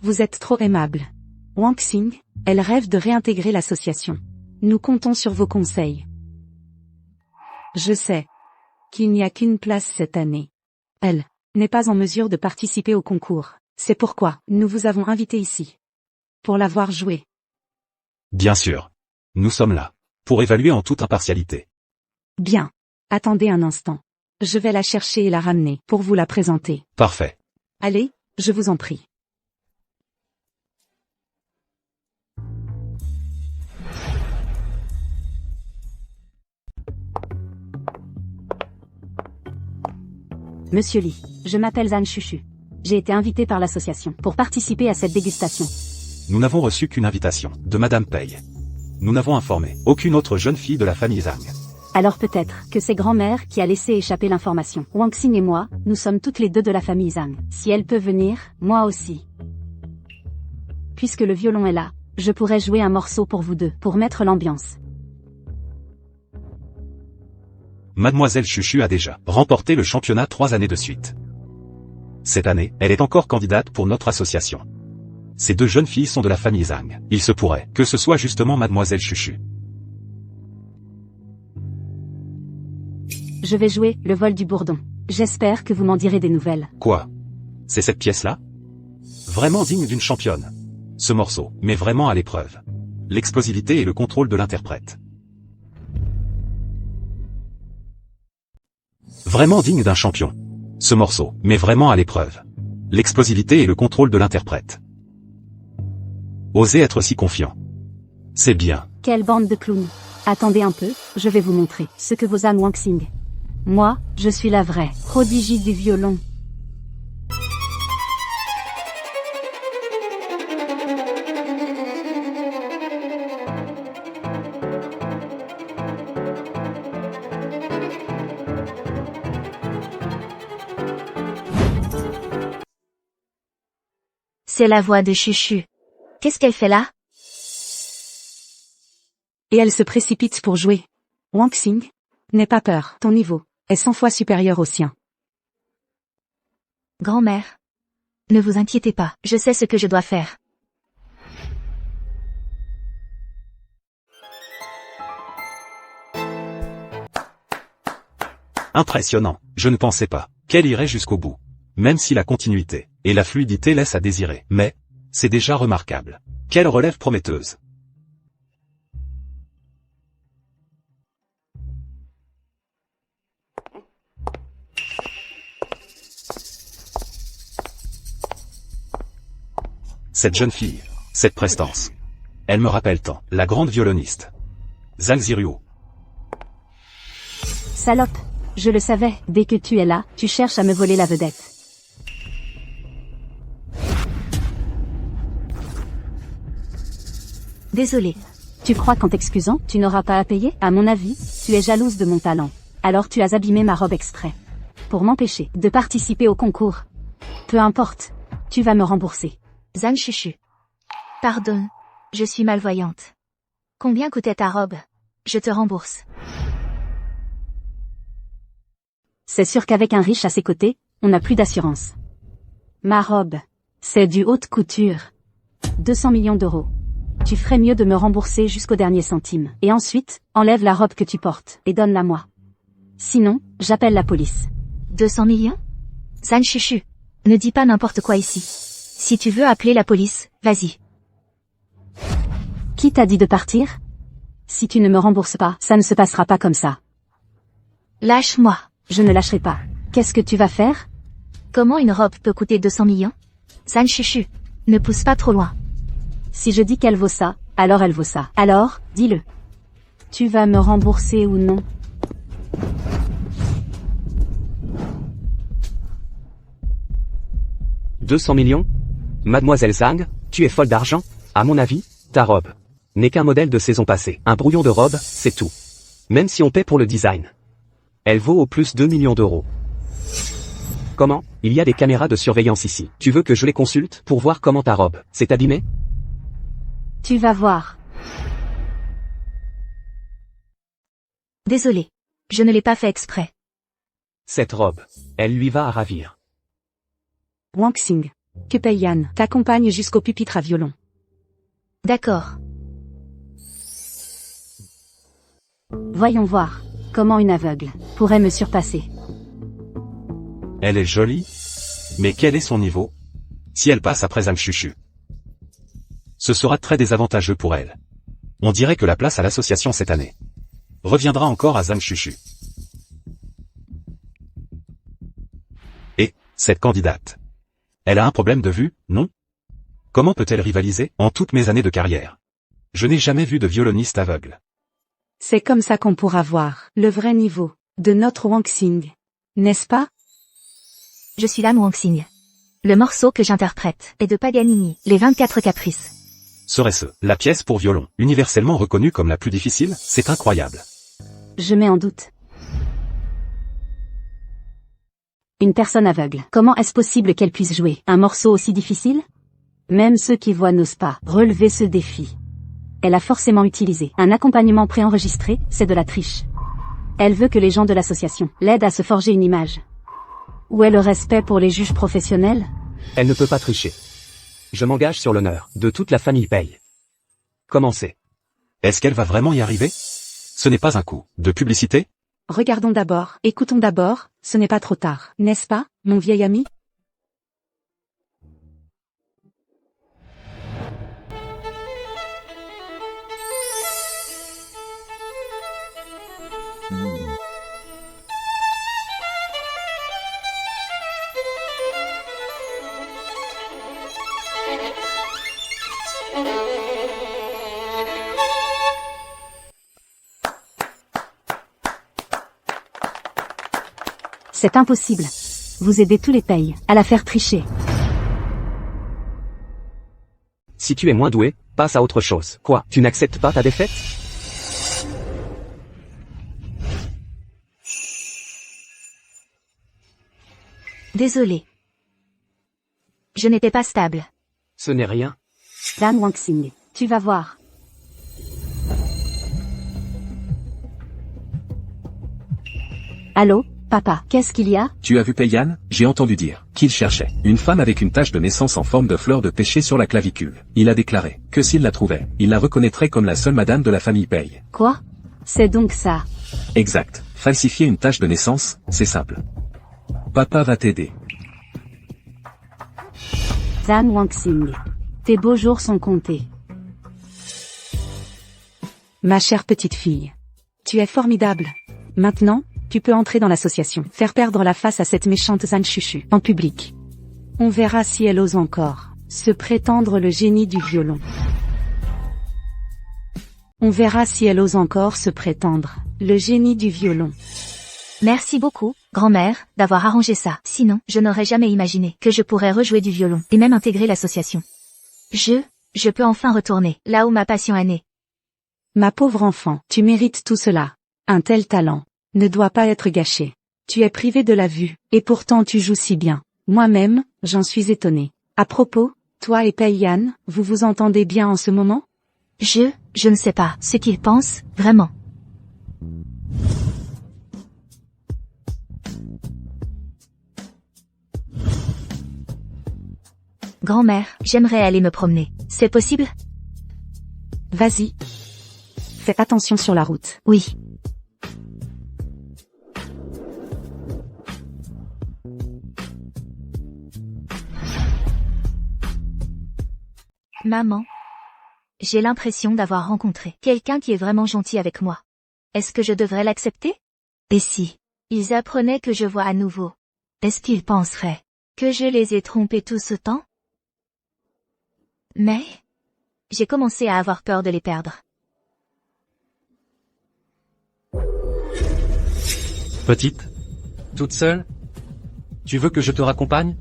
Vous êtes trop aimable. Wang Xing, elle rêve de réintégrer l'association. Nous comptons sur vos conseils. Je sais qu'il n'y a qu'une place cette année. Elle n'est pas en mesure de participer au concours. C'est pourquoi nous vous avons invité ici. Pour la voir jouer. Bien sûr. Nous sommes là. Pour évaluer en toute impartialité. Bien. Attendez un instant. Je vais la chercher et la ramener pour vous la présenter. Parfait. Allez, je vous en prie. Monsieur Li, je m'appelle Zhan Chuchu. J'ai été invité par l'association pour participer à cette dégustation. Nous n'avons reçu qu'une invitation, de Madame Pei. Nous n'avons informé aucune autre jeune fille de la famille Zhang. Alors peut-être que c'est grand-mère qui a laissé échapper l'information. Wang Xing et moi, nous sommes toutes les deux de la famille Zhang. Si elle peut venir, moi aussi. Puisque le violon est là, je pourrais jouer un morceau pour vous deux, pour mettre l'ambiance. Mademoiselle Chuchu a déjà remporté le championnat 3 années de suite. Cette année, elle est encore candidate pour notre association. Ces deux jeunes filles sont de la famille Zhang. Il se pourrait que ce soit justement Mademoiselle Chuchu. Je vais jouer le vol du bourdon. J'espère que vous m'en direz des nouvelles. Quoi? C'est cette pièce-là? Vraiment digne d'une championne. Ce morceau met vraiment à l'épreuve l'explosivité et le contrôle de l'interprète. Vraiment digne d'un champion. Ce morceau met vraiment à l'épreuve l'explosivité et le contrôle de l'interprète. Osez être si confiant. C'est bien. Quelle bande de clowns. Attendez un peu, je vais vous montrer ce que vaut Zhan Wangxing. Moi, je suis la vraie prodigie du violon. C'est la voix de Chuchu. Qu'est-ce qu'elle fait là? Et elle se précipite pour jouer. Wang Xing, n'aie pas peur, ton niveau est 100 fois supérieur au sien. Grand-mère. Ne vous inquiétez pas, je sais ce que je dois faire. Impressionnant. Je ne pensais pas qu'elle irait jusqu'au bout. Même si la continuité et la fluidité laissent à désirer. Mais, c'est déjà remarquable. Quelle relève prometteuse. Cette jeune fille, cette prestance. Elle me rappelle tant, la grande violoniste. Zhang Ziruo. Salope, je le savais, dès que tu es là, tu cherches à me voler la vedette. Désolée. Tu crois qu'en t'excusant, tu n'auras pas à payer? À mon avis, tu es jalouse de mon talent. Alors tu as abîmé ma robe exprès. Pour m'empêcher de participer au concours. Peu importe. Tu vas me rembourser. Zhang Chuchu. Pardonne. Je suis malvoyante. Combien coûtait ta robe? Je te rembourse. C'est sûr qu'avec un riche à ses côtés, on n'a plus d'assurance. Ma robe. C'est du haute couture. 200 millions d'euros. Tu ferais mieux de me rembourser jusqu'au dernier centime. Et ensuite, enlève la robe que tu portes et donne-la moi. Sinon, j'appelle la police. 200 millions? Zhang Chuchu. Ne dis pas n'importe quoi ici. Si tu veux appeler la police, vas-y. Qui t'a dit de partir? Si tu ne me rembourses pas, ça ne se passera pas comme ça. Lâche-moi. Je ne lâcherai pas. Qu'est-ce que tu vas faire? Comment une robe peut coûter 200 millions? Zhang Chuchu. Ne pousse pas trop loin. Si je dis qu'elle vaut ça, alors elle vaut ça. Alors, dis-le. Tu vas me rembourser ou non? « 200 millions? Mademoiselle Zhang, tu es folle d'argent? À mon avis, ta robe n'est qu'un modèle de saison passée. Un brouillon de robe, c'est tout. Même si on paie pour le design. Elle vaut au plus 2 millions d'euros. Comment? Il y a des caméras de surveillance ici. Tu veux que je les consulte pour voir comment ta robe s'est abîmée? Tu vas voir. Désolée. Je ne l'ai pas fait exprès. Cette robe, elle lui va à ravir. Wang Xing. Que Pei Yan t'accompagne jusqu'au pupitre à violon. D'accord. Voyons voir. Comment une aveugle pourrait me surpasser? Elle est jolie. Mais quel est son niveau? Si elle passe après Zhang Chuchu, ce sera très désavantageux pour elle. On dirait que la place à l'association cette année reviendra encore à Zhang Chuchu. Et, cette candidate, elle a un problème de vue, non? Comment peut-elle rivaliser? En toutes mes années de carrière, je n'ai jamais vu de violoniste aveugle. C'est comme ça qu'on pourra voir le vrai niveau de notre Wang Xing. N'est-ce pas? Je suis l'âme Wang Xing. Le morceau que j'interprète est de Paganini, les 24 caprices. Serait-ce la pièce pour violon, universellement reconnue comme la plus difficile? C'est incroyable. Je mets en doute. Une personne aveugle. Comment est-ce possible qu'elle puisse jouer un morceau aussi difficile? Même ceux qui voient n'osent pas relever ce défi. Elle a forcément utilisé un accompagnement préenregistré, c'est de la triche. Elle veut que les gens de l'association l'aident à se forger une image. Où est le respect pour les juges professionnels? Elle ne peut pas tricher. Je m'engage sur l'honneur de toute la famille Pei. Commencez. Est-ce qu'elle va vraiment y arriver? Ce n'est pas un coup de publicité? Regardons d'abord, écoutons d'abord, ce n'est pas trop tard, n'est-ce pas, mon vieil ami? C'est impossible. Vous aidez tous les Pei à la faire tricher. Si tu es moins doué, passe à autre chose. Quoi? Tu n'acceptes pas ta défaite? Désolée. Je n'étais pas stable. Ce n'est rien. Dan Wang Xing, tu vas voir. Allô, papa, qu'est-ce qu'il y a? Tu as vu Pei Yan? J'ai entendu dire qu'il cherchait une femme avec une tache de naissance en forme de fleur de pêcher sur la clavicule. Il a déclaré que s'il la trouvait, il la reconnaîtrait comme la seule madame de la famille Pei. Quoi? C'est donc ça. Exact. Falsifier une tache de naissance, c'est simple. Papa va t'aider. Dan Wang Xing, tes beaux jours sont comptés. Ma chère petite fille. Tu es formidable. Maintenant, tu peux entrer dans l'association, faire perdre la face à cette méchante Zhang Chuchu, en public. On verra si elle ose encore Se prétendre le génie du violon. On verra si elle ose encore se prétendre le génie du violon. Merci beaucoup, grand-mère, d'avoir arrangé ça. Sinon, je n'aurais jamais imaginé que je pourrais rejouer du violon, et même intégrer l'association. Je peux enfin retourner, là où ma passion est née. Ma pauvre enfant, tu mérites tout cela. Un tel talent ne doit pas être gâché. Tu es privé de la vue, et pourtant tu joues si bien. Moi-même, j'en suis étonné. À propos, toi et Pei-Yan, vous vous entendez bien en ce moment? Je ne sais pas ce qu'il pense, vraiment. Grand-mère, j'aimerais aller me promener. C'est possible? Vas-y. Fais attention sur la route. Oui. Maman. J'ai l'impression d'avoir rencontré quelqu'un qui est vraiment gentil avec moi. Est-ce que je devrais l'accepter? Et si ils apprenaient que je vois à nouveau? Est-ce qu'ils penseraient que je les ai trompés tout ce temps? Mais j'ai commencé à avoir peur de les perdre. Petite? Toute seule? Tu veux que je te raccompagne?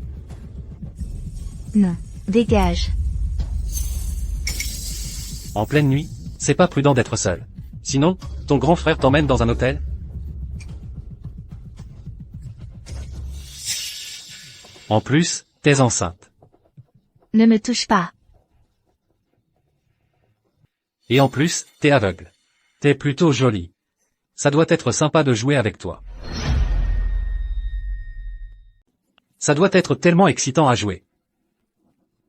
Non. Dégage. En pleine nuit, c'est pas prudent d'être seul. Sinon, ton grand frère t'emmène dans un hôtel? En plus, t'es enceinte. Ne me touche pas. Et en plus, t'es aveugle. T'es plutôt jolie. Ça doit être sympa de jouer avec toi. Ça doit être tellement excitant à jouer.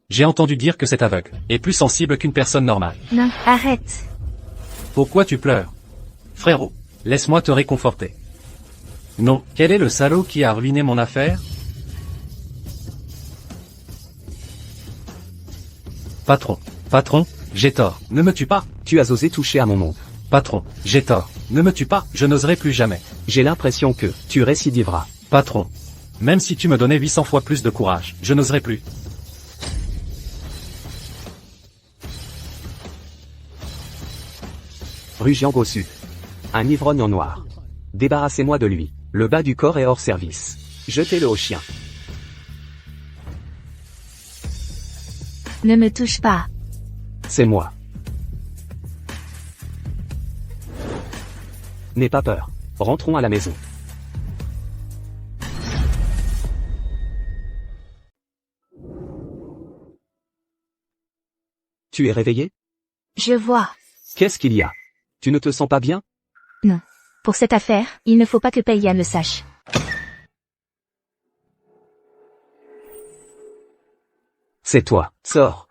J'ai entendu dire que cet aveugle est plus sensible qu'une personne normale. Non, arrête. Pourquoi tu pleures? Frérot, laisse-moi te réconforter. Non, quel est le salaud qui a ruiné mon affaire? Patron, j'ai tort, ne me tue pas. Tu as osé toucher à mon monde. Patron, j'ai tort, ne me tue pas, je n'oserai plus jamais. J'ai l'impression que tu récidiveras. Patron, même si tu me donnais 800 fois plus de courage, je n'oserai plus. Rue Jean Bossu. Un ivrogne en noir. Débarrassez-moi de lui. Le bas du corps est hors service. Jetez-le au chien. Ne me touche pas. C'est moi. N'aie pas peur. Rentrons à la maison. Tu es réveillé? Je vois. Qu'est-ce qu'il y a? Tu ne te sens pas bien? Non. Pour cette affaire, il ne faut pas que Pei-Yan le sache. C'est toi. Sors.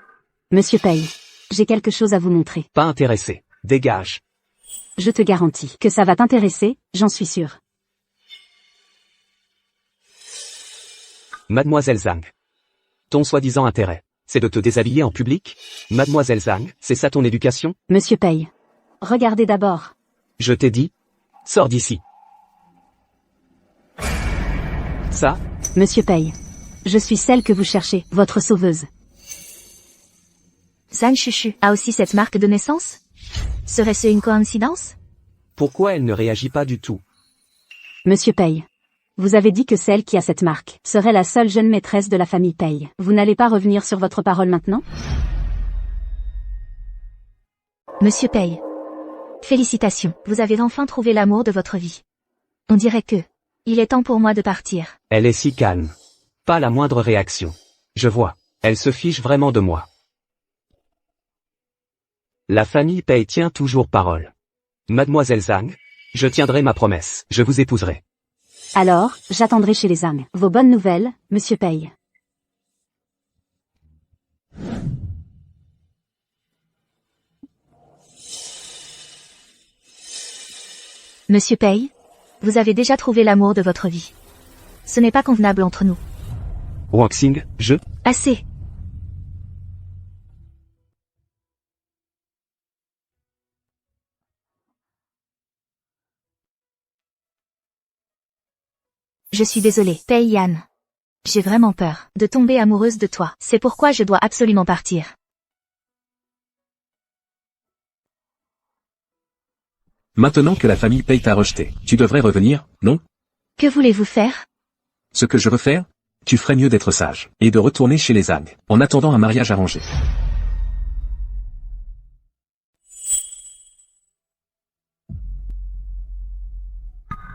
Monsieur Pei, j'ai quelque chose à vous montrer. Pas intéressé. Dégage. Je te garantis que ça va t'intéresser, j'en suis sûr. Mademoiselle Zhang. Ton soi-disant intérêt, c'est de te déshabiller en public? Mademoiselle Zhang, c'est ça ton éducation? Monsieur Pei, regardez d'abord. Je t'ai dit. Sors d'ici. Ça? Monsieur Pei, je suis celle que vous cherchez, votre sauveuse. Zhang Chuchu a aussi cette marque de naissance? Serait-ce une coïncidence? Pourquoi elle ne réagit pas du tout? Monsieur Pei, vous avez dit que celle qui a cette marque serait la seule jeune maîtresse de la famille Pei. Vous n'allez pas revenir sur votre parole maintenant? Monsieur Pei. Félicitations, vous avez enfin trouvé l'amour de votre vie. On dirait que il est temps pour moi de partir. Elle est si calme. Pas la moindre réaction. Je vois. Elle se fiche vraiment de moi. La famille Pei tient toujours parole. Mademoiselle Zhang, je tiendrai ma promesse. Je vous épouserai. Alors, j'attendrai chez les Zhang. Vos bonnes nouvelles, Monsieur Pei. Monsieur Pei, vous avez déjà trouvé l'amour de votre vie. Ce n'est pas convenable entre nous. Wang Xing, je... Assez. Je suis désolée, Pei-Yan. J'ai vraiment peur de tomber amoureuse de toi. C'est pourquoi je dois absolument partir. Maintenant que la famille Pei t'a rejeté, tu devrais revenir, non? Que voulez-vous faire? Ce que je veux faire? Tu ferais mieux d'être sage, et de retourner chez les Zhang, en attendant un mariage arrangé.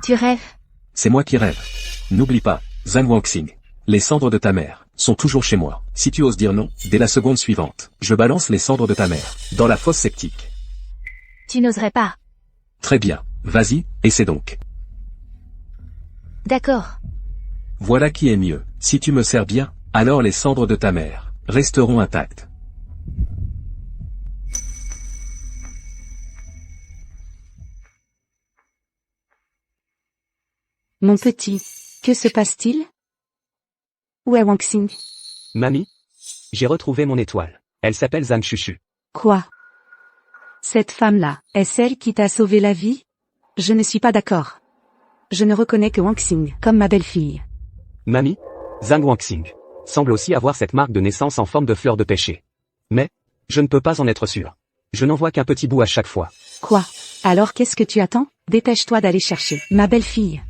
Tu rêves? C'est moi qui rêve. N'oublie pas, Zhang Wangxing. Les cendres de ta mère sont toujours chez moi. Si tu oses dire non, dès la seconde suivante, je balance les cendres de ta mère dans la fosse septique. Tu n'oserais pas. Très bien, vas-y, essaie donc. D'accord. Voilà qui est mieux. Si tu me sers bien, alors les cendres de ta mère resteront intactes. Mon petit, que se passe-t-il? Où est Wangxing? Mamie? J'ai retrouvé mon étoile. Elle s'appelle Zhang Chuchu. Quoi? Cette femme-là, est celle qui t'a sauvé la vie? Je ne suis pas d'accord. Je ne reconnais que Wangxing comme ma belle-fille. Mamie? Zhang Wangxing semble aussi avoir cette marque de naissance en forme de fleur de pêcher. Mais, je ne peux pas en être sûr. Je n'en vois qu'un petit bout à chaque fois. Quoi? Alors qu'est-ce que tu attends? Dépêche-toi d'aller chercher ma belle-fille.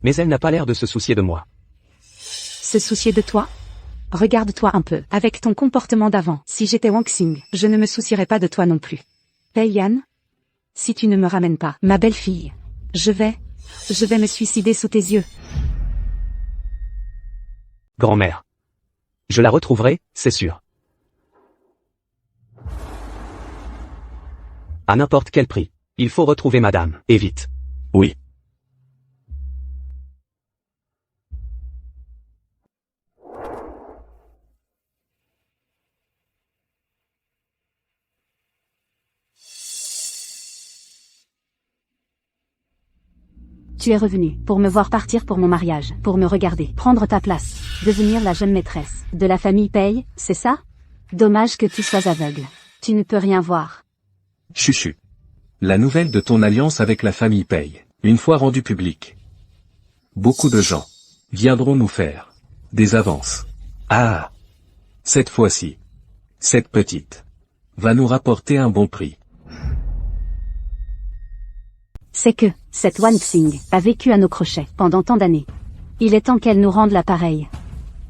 Mais elle n'a pas l'air de se soucier de moi. Se soucier de toi? Regarde-toi un peu, avec ton comportement d'avant. Si j'étais Wangxing, je ne me soucierais pas de toi non plus. Pei Yan? Si tu ne me ramènes pas, ma belle-fille, je vais me suicider sous tes yeux. Grand-mère. Je la retrouverai, c'est sûr. À n'importe quel prix. Il faut retrouver madame, et vite. Oui. Tu es revenu pour me voir partir pour mon mariage, pour me regarder, prendre ta place, devenir la jeune maîtresse de la famille Pei, c'est ça? Dommage que tu sois aveugle. Tu ne peux rien voir. Chuchu. La nouvelle de ton alliance avec la famille Pei, une fois rendue publique. Beaucoup de gens viendront nous faire des avances. Ah! Cette fois-ci, cette petite va nous rapporter un bon prix. C'est que, cette Wangxing a vécu à nos crochets pendant tant d'années. Il est temps qu'elle nous rende l'appareil.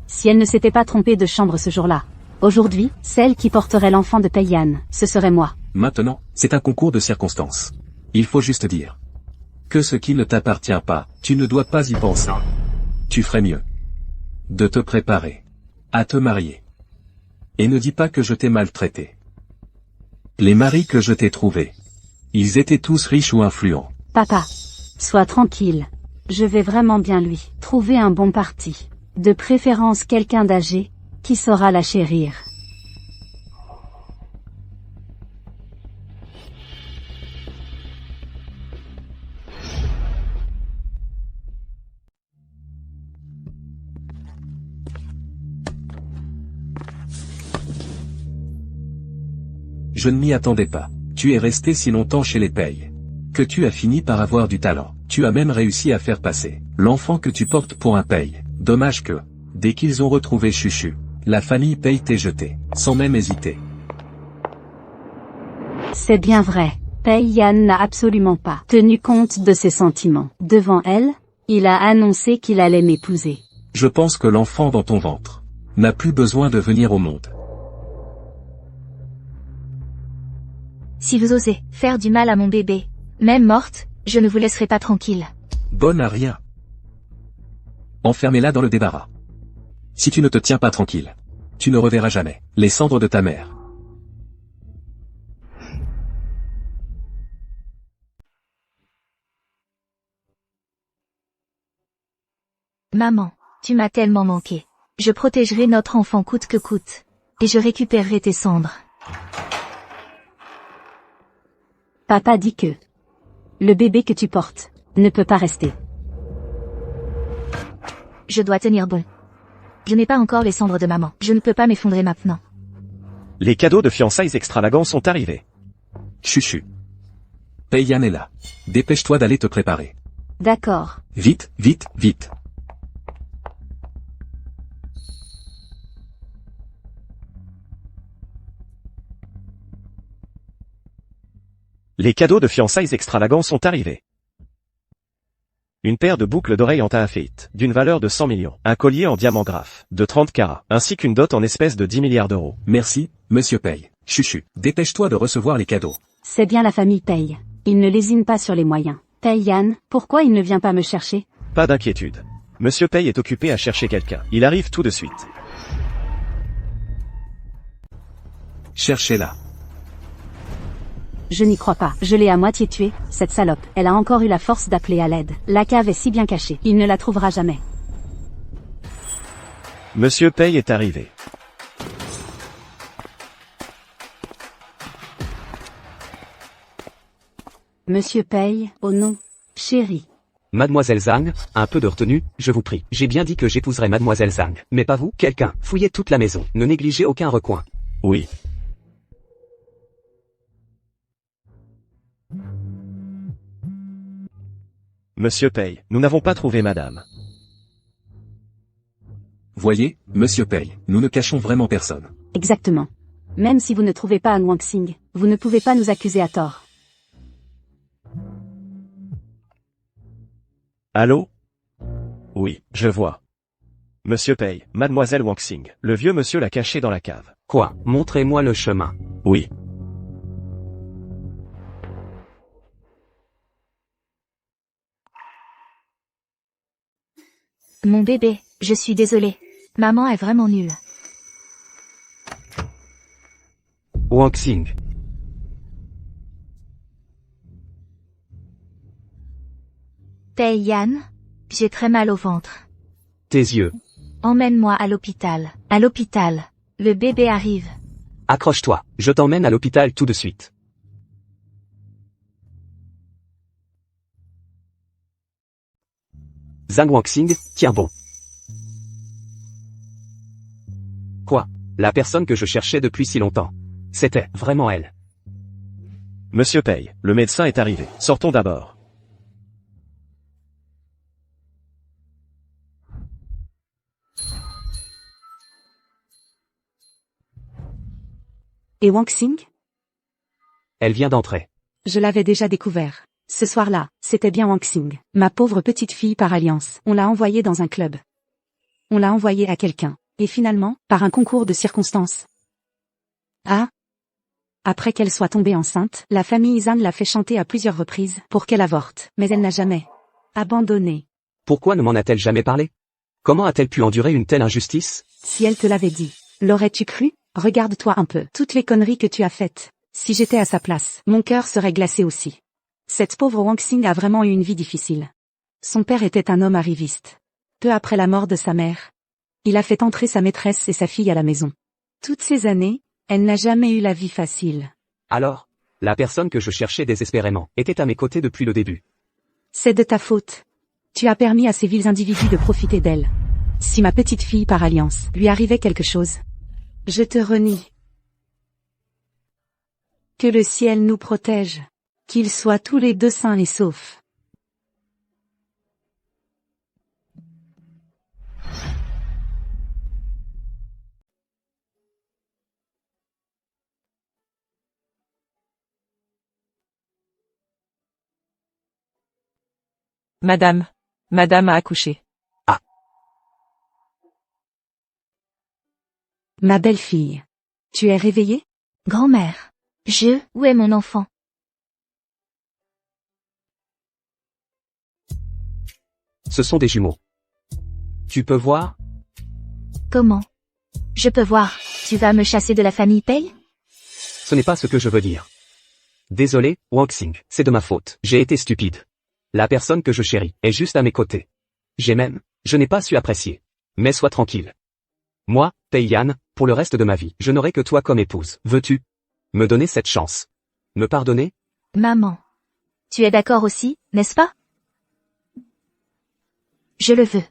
Si elle ne s'était pas trompée de chambre ce jour-là, aujourd'hui, celle qui porterait l'enfant de Pei Yan, ce serait moi. Maintenant, c'est un concours de circonstances. Il faut juste dire que ce qui ne t'appartient pas, tu ne dois pas y penser. Tu ferais mieux de te préparer à te marier. Et ne dis pas que je t'ai maltraité. Les maris que je t'ai trouvés, ils étaient tous riches ou influents. Papa, sois tranquille. Je vais vraiment bien lui trouver un bon parti. De préférence quelqu'un d'âgé, qui saura la chérir. Je ne m'y attendais pas. Tu es resté si longtemps chez les Pei. Que tu as fini par avoir du talent. Tu as même réussi à faire passer l'enfant que tu portes pour un Pei. Dommage que, dès qu'ils ont retrouvé Chuchu, la famille Pei t'ait jeté, sans même hésiter. C'est bien vrai. Pei Yan n'a absolument pas tenu compte de ses sentiments. Devant elle, il a annoncé qu'il allait m'épouser. Je pense que l'enfant dans ton ventre n'a plus besoin de venir au monde. Si vous osez faire du mal à mon bébé, même morte, je ne vous laisserai pas tranquille. Bonne à rien. Enfermez-la dans le débarras. Si tu ne te tiens pas tranquille, tu ne reverras jamais les cendres de ta mère. Maman, tu m'as tellement manqué. Je protégerai notre enfant coûte que coûte. Et je récupérerai tes cendres. Papa dit que le bébé que tu portes ne peut pas rester. Je dois tenir bon. Je n'ai pas encore les cendres de maman. Je ne peux pas m'effondrer maintenant. Les cadeaux de fiançailles extravagants sont arrivés. Chuchu. Pei Yan est là. Dépêche-toi d'aller te préparer. D'accord. Vite, vite, vite. Les cadeaux de fiançailles extravagants sont arrivés. Une paire de boucles d'oreilles en taaféite, d'une valeur de 100 millions. Un collier en diamant graphe, de 30 carats, ainsi qu'une dot en espèces de 10 milliards d'euros. Merci, monsieur Paye. Chuchu, dépêche-toi de recevoir les cadeaux. C'est bien la famille Paye. Il ne lésine pas sur les moyens. Paye-Yann, pourquoi il ne vient pas me chercher? Pas d'inquiétude. Monsieur Paye est occupé à chercher quelqu'un. Il arrive tout de suite. Cherchez-la. Je n'y crois pas. Je l'ai à moitié tuée, cette salope. Elle a encore eu la force d'appeler à l'aide. La cave est si bien cachée. Il ne la trouvera jamais. Monsieur Paye est arrivé. Monsieur Paye, oh non. Chérie. Mademoiselle Zhang, un peu de retenue, je vous prie. J'ai bien dit que j'épouserais Mademoiselle Zhang. Mais pas vous, quelqu'un. Fouillez toute la maison. Ne négligez aucun recoin. Oui. Monsieur Paye, nous n'avons pas trouvé madame. Voyez, monsieur Paye, nous ne cachons vraiment personne. Exactement. Même si vous ne trouvez pas Han Wang-Xing, vous ne pouvez pas nous accuser à tort. Allô? Oui, je vois. Monsieur Paye, mademoiselle Wang-Xing, le vieux monsieur l'a caché dans la cave. Quoi? Montrez-moi le chemin. Oui. Mon bébé, je suis désolée. Maman est vraiment nulle. Wang-Xing. Paye-Yann, j'ai très mal au ventre. Tes yeux. Emmène-moi à l'hôpital. À l'hôpital. Le bébé arrive. Accroche-toi, je t'emmène à l'hôpital tout de suite. Zhang Wang-Xing, tiens bon. Quoi? La personne que je cherchais depuis si longtemps. C'était vraiment elle. Monsieur Paye, le médecin est arrivé. Sortons d'abord. Et Wang-Xing? Elle vient d'entrer. Je l'avais déjà découvert. Ce soir-là, c'était bien Wang-Xing, ma pauvre petite fille par alliance. On l'a envoyée dans un club. On l'a envoyée à quelqu'un. Et finalement, par un concours de circonstances. Ah! Après qu'elle soit tombée enceinte, la famille Zhang l'a fait chanter à plusieurs reprises pour qu'elle avorte. Mais elle n'a jamais abandonné. Pourquoi ne m'en a-t-elle jamais parlé? Comment a-t-elle pu endurer une telle injustice? Si elle te l'avait dit, l'aurais-tu cru? Regarde-toi un peu. Toutes les conneries que tu as faites. Si j'étais à sa place, mon cœur serait glacé aussi. Cette pauvre Wang-Xing a vraiment eu une vie difficile. Son père était un homme arriviste. Peu après la mort de sa mère, il a fait entrer sa maîtresse et sa fille à la maison. Toutes ces années, elle n'a jamais eu la vie facile. Alors, la personne que je cherchais désespérément était à mes côtés depuis le début. C'est de ta faute. Tu as permis à ces vils individus de profiter d'elle. Si ma petite fille par alliance lui arrivait quelque chose, je te renie. Que le ciel nous protège. Qu'ils soient tous les deux sains et saufs. Madame a accouché. Ah. Ma belle-fille. Tu es réveillée? Grand-mère. Où est mon enfant? Ce sont des jumeaux. Tu peux voir? Comment? Je peux voir. Tu vas me chasser de la famille Paye? Ce n'est pas ce que je veux dire. Désolé, Wang-Xing, c'est de ma faute. J'ai été stupide. La personne que je chéris est juste à mes côtés. Je n'ai pas su apprécier. Mais sois tranquille. Moi, Paye-Yann, pour le reste de ma vie, je n'aurai que toi comme épouse. Veux-tu me donner cette chance? Me pardonner? Maman. Tu es d'accord aussi, n'est-ce pas? Je le veux.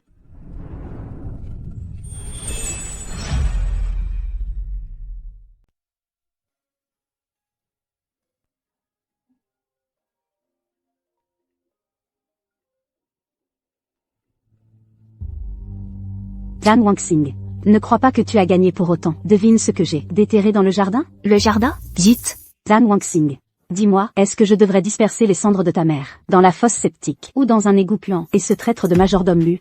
Zhang Wang-Xing. Ne crois pas que tu as gagné pour autant. Devine ce que j'ai déterré dans le jardin? Le jardin? Vite. Zhang Wang-Xing. Dis-moi, est-ce que je devrais disperser les cendres de ta mère, dans la fosse septique, ou dans un égout puant, et ce traître de majordome Lu?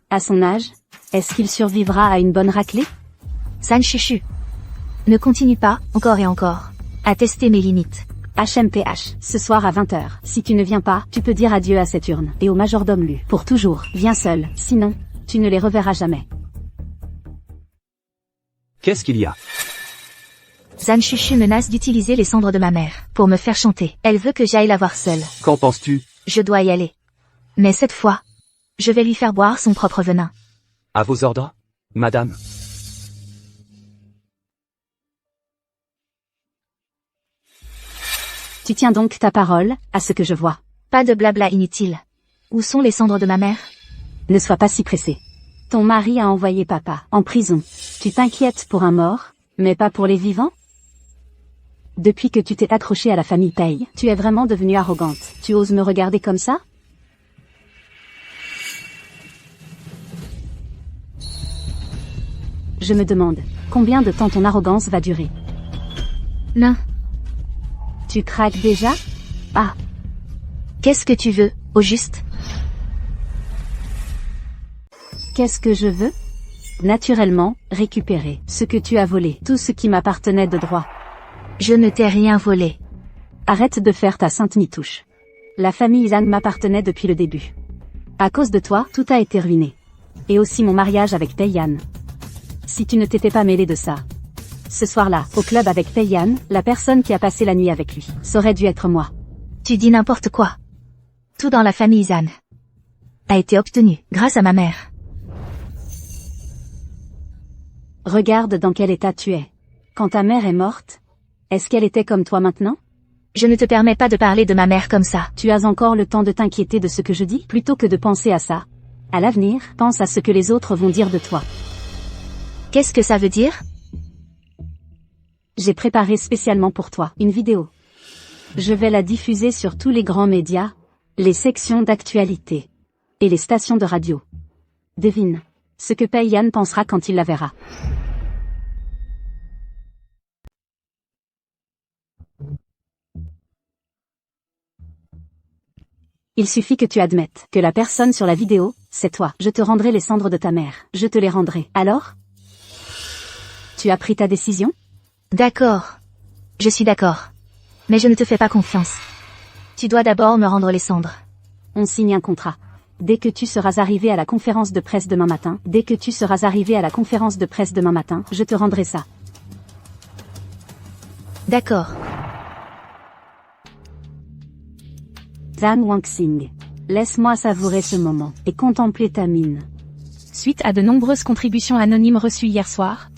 À son âge, est-ce qu'il survivra à une bonne raclée? San Chuchu. Ne continue pas, encore et encore, à tester mes limites. HMPH, ce soir à 20h. Si tu ne viens pas, tu peux dire adieu à cette urne, et au majordome Lu. Pour toujours, viens seul, sinon, tu ne les reverras jamais. Qu'est-ce qu'il y a? San Chuchu menace d'utiliser les cendres de ma mère, pour me faire chanter. Elle veut que j'aille la voir seule. Qu'en penses-tu? Je dois y aller. Mais cette fois, je vais lui faire boire son propre venin. À vos ordres, madame. Tu tiens donc ta parole, à ce que je vois. Pas de blabla inutile. Où sont les cendres de ma mère? Ne sois pas si pressé. Ton mari a envoyé papa en prison. Tu t'inquiètes pour un mort, mais pas pour les vivants? Depuis que tu t'es accroché à la famille Paye, tu es vraiment devenue arrogante. Tu oses me regarder comme ça? Je me demande, combien de temps ton arrogance va durer? Non. Tu craques déjà? Ah. Qu'est-ce que tu veux, au juste? Qu'est-ce que je veux? Naturellement, récupérer ce que tu as volé, tout ce qui m'appartenait de droit. Je ne t'ai rien volé. Arrête de faire ta sainte mitouche. La famille Zhang m'appartenait depuis le début. À cause de toi, tout a été ruiné. Et aussi mon mariage avec Pei-Yan. Si tu ne t'étais pas mêlé de ça. Ce soir-là, au club avec Pei-Yan, la personne qui a passé la nuit avec lui, ça aurait dû être moi. Tu dis n'importe quoi. Tout dans la famille Zhang a été obtenu, grâce à ma mère. Regarde dans quel état tu es. Quand ta mère est morte, est-ce qu'elle était comme toi maintenant? Je ne te permets pas de parler de ma mère comme ça. Tu as encore le temps de t'inquiéter de ce que je dis, plutôt que de penser à ça. À l'avenir, pense à ce que les autres vont dire de toi. Qu'est-ce que ça veut dire? J'ai préparé spécialement pour toi une vidéo. Je vais la diffuser sur tous les grands médias, les sections d'actualité et les stations de radio. Devine ce que Pei-Yan pensera quand il la verra. Il suffit que tu admettes que la personne sur la vidéo, c'est toi. Je te rendrai les cendres de ta mère. Je te les rendrai. Alors? Tu as pris ta décision? D'accord. Je suis d'accord. Mais je ne te fais pas confiance. Tu dois d'abord me rendre les cendres. On signe un contrat. Dès que tu seras arrivé à la conférence de presse demain matin, je te rendrai ça. D'accord. Zhang Wanxing. Laisse-moi savourer ce moment et contempler ta mine. Suite à de nombreuses contributions anonymes reçues hier soir,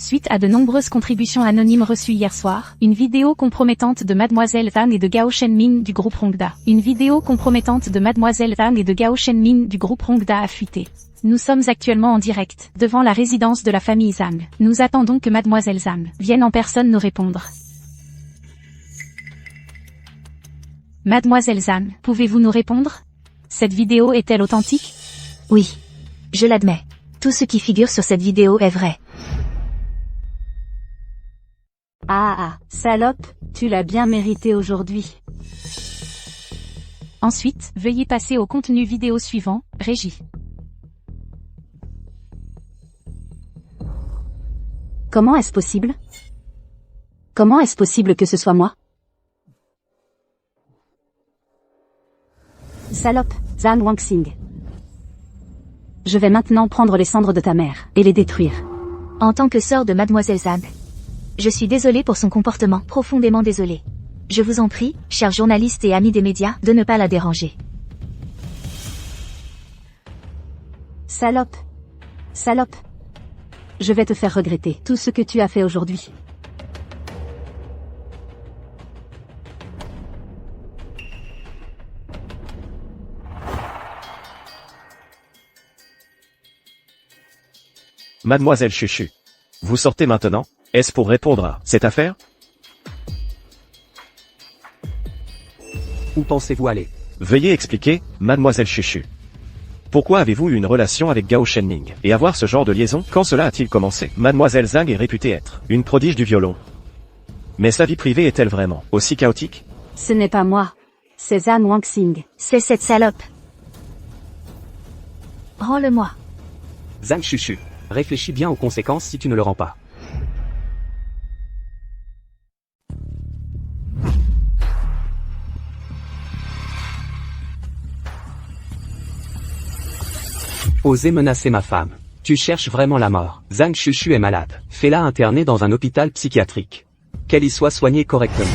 une vidéo compromettante de Mademoiselle Zhang et de Gao Shenming du groupe Hongda. A fuité. Nous sommes actuellement en direct, devant la résidence de la famille Zhang. Nous attendons que Mademoiselle Zhang vienne en personne nous répondre. Mademoiselle Zhang, pouvez-vous nous répondre? Cette vidéo est-elle authentique? Oui. Je l'admets. Tout ce qui figure sur cette vidéo est vrai. Salope, tu l'as bien mérité aujourd'hui. Ensuite, veuillez passer au contenu vidéo suivant, Régie. Comment est-ce possible? Comment est-ce possible que ce soit moi? Salope, Zhang Wanxing. Je vais maintenant prendre les cendres de ta mère, et les détruire. En tant que sœur de Mademoiselle Zhang, je suis désolée pour son comportement, profondément désolée. Je vous en prie, chers journalistes et amis des médias, de ne pas la déranger. Salope. Salope. Je vais te faire regretter tout ce que tu as fait aujourd'hui. Mademoiselle Chuchu. Vous sortez maintenant? Est-ce pour répondre à cette affaire? Où pensez-vous aller? Veuillez expliquer, Mademoiselle Chuchu. Pourquoi avez-vous eu une relation avec Gao Shenming? Et avoir ce genre de liaison, quand cela a-t-il commencé? Mademoiselle Zhang est réputée être une prodige du violon. Mais sa vie privée est-elle vraiment aussi chaotique? Ce n'est pas moi. C'est Zhan Wangxing. C'est cette salope. Rends-le-moi. Zhang Chuchu. Réfléchis bien aux conséquences si tu ne le rends pas. Osez menacer ma femme. Tu cherches vraiment la mort. Zhang Chuchu est malade. Fais-la interner dans un hôpital psychiatrique. Qu'elle y soit soignée correctement.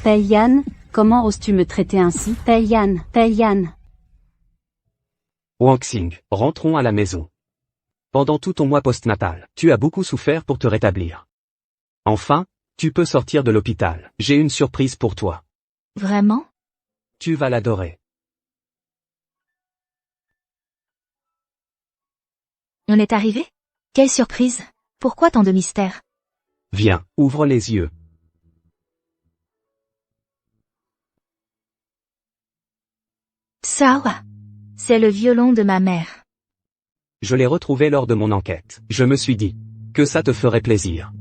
Pei Yan, comment oses-tu me traiter ainsi? Pei Yan, Pei Yan. Wangxing, rentrons à la maison. Pendant tout ton mois postnatal, tu as beaucoup souffert pour te rétablir. Enfin, tu peux sortir de l'hôpital. J'ai une surprise pour toi. Vraiment? Tu vas l'adorer. On est arrivé? Quelle surprise! Pourquoi tant de mystère? Viens, ouvre les yeux. Sawa. C'est le violon de ma mère. Je l'ai retrouvé lors de mon enquête. Je me suis dit que ça te ferait plaisir.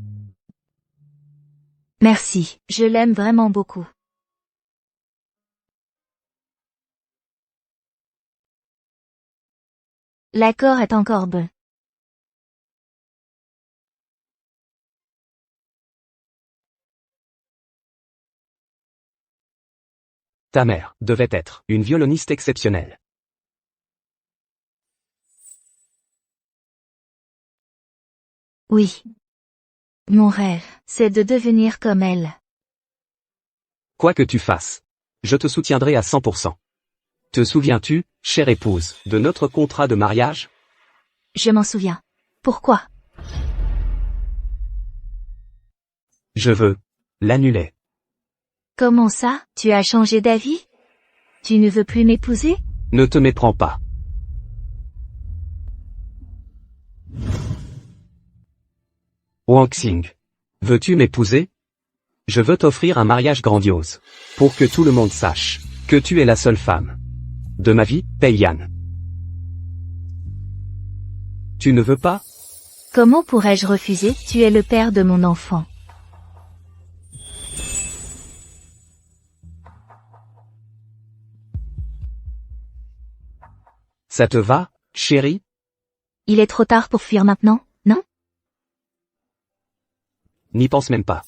Merci, je l'aime vraiment beaucoup. L'accord est encore bon. Ta mère devait être une violoniste exceptionnelle. Oui. Mon rêve, c'est de devenir comme elle. Quoi que tu fasses, je te soutiendrai à 100%. Te souviens-tu, chère épouse, de notre contrat de mariage? Je m'en souviens. Pourquoi? Je veux l'annuler. Comment ça, tu as changé d'avis? Tu ne veux plus m'épouser? Ne te méprends pas. Wangxing. Veux-tu m'épouser? Je veux t'offrir un mariage grandiose. Pour que tout le monde sache que tu es la seule femme de ma vie, Pei Yan. Tu ne veux pas? Comment pourrais-je refuser? Tu es le père de mon enfant. Ça te va, chérie? Il est trop tard pour fuir maintenant, non? N'y pense même pas.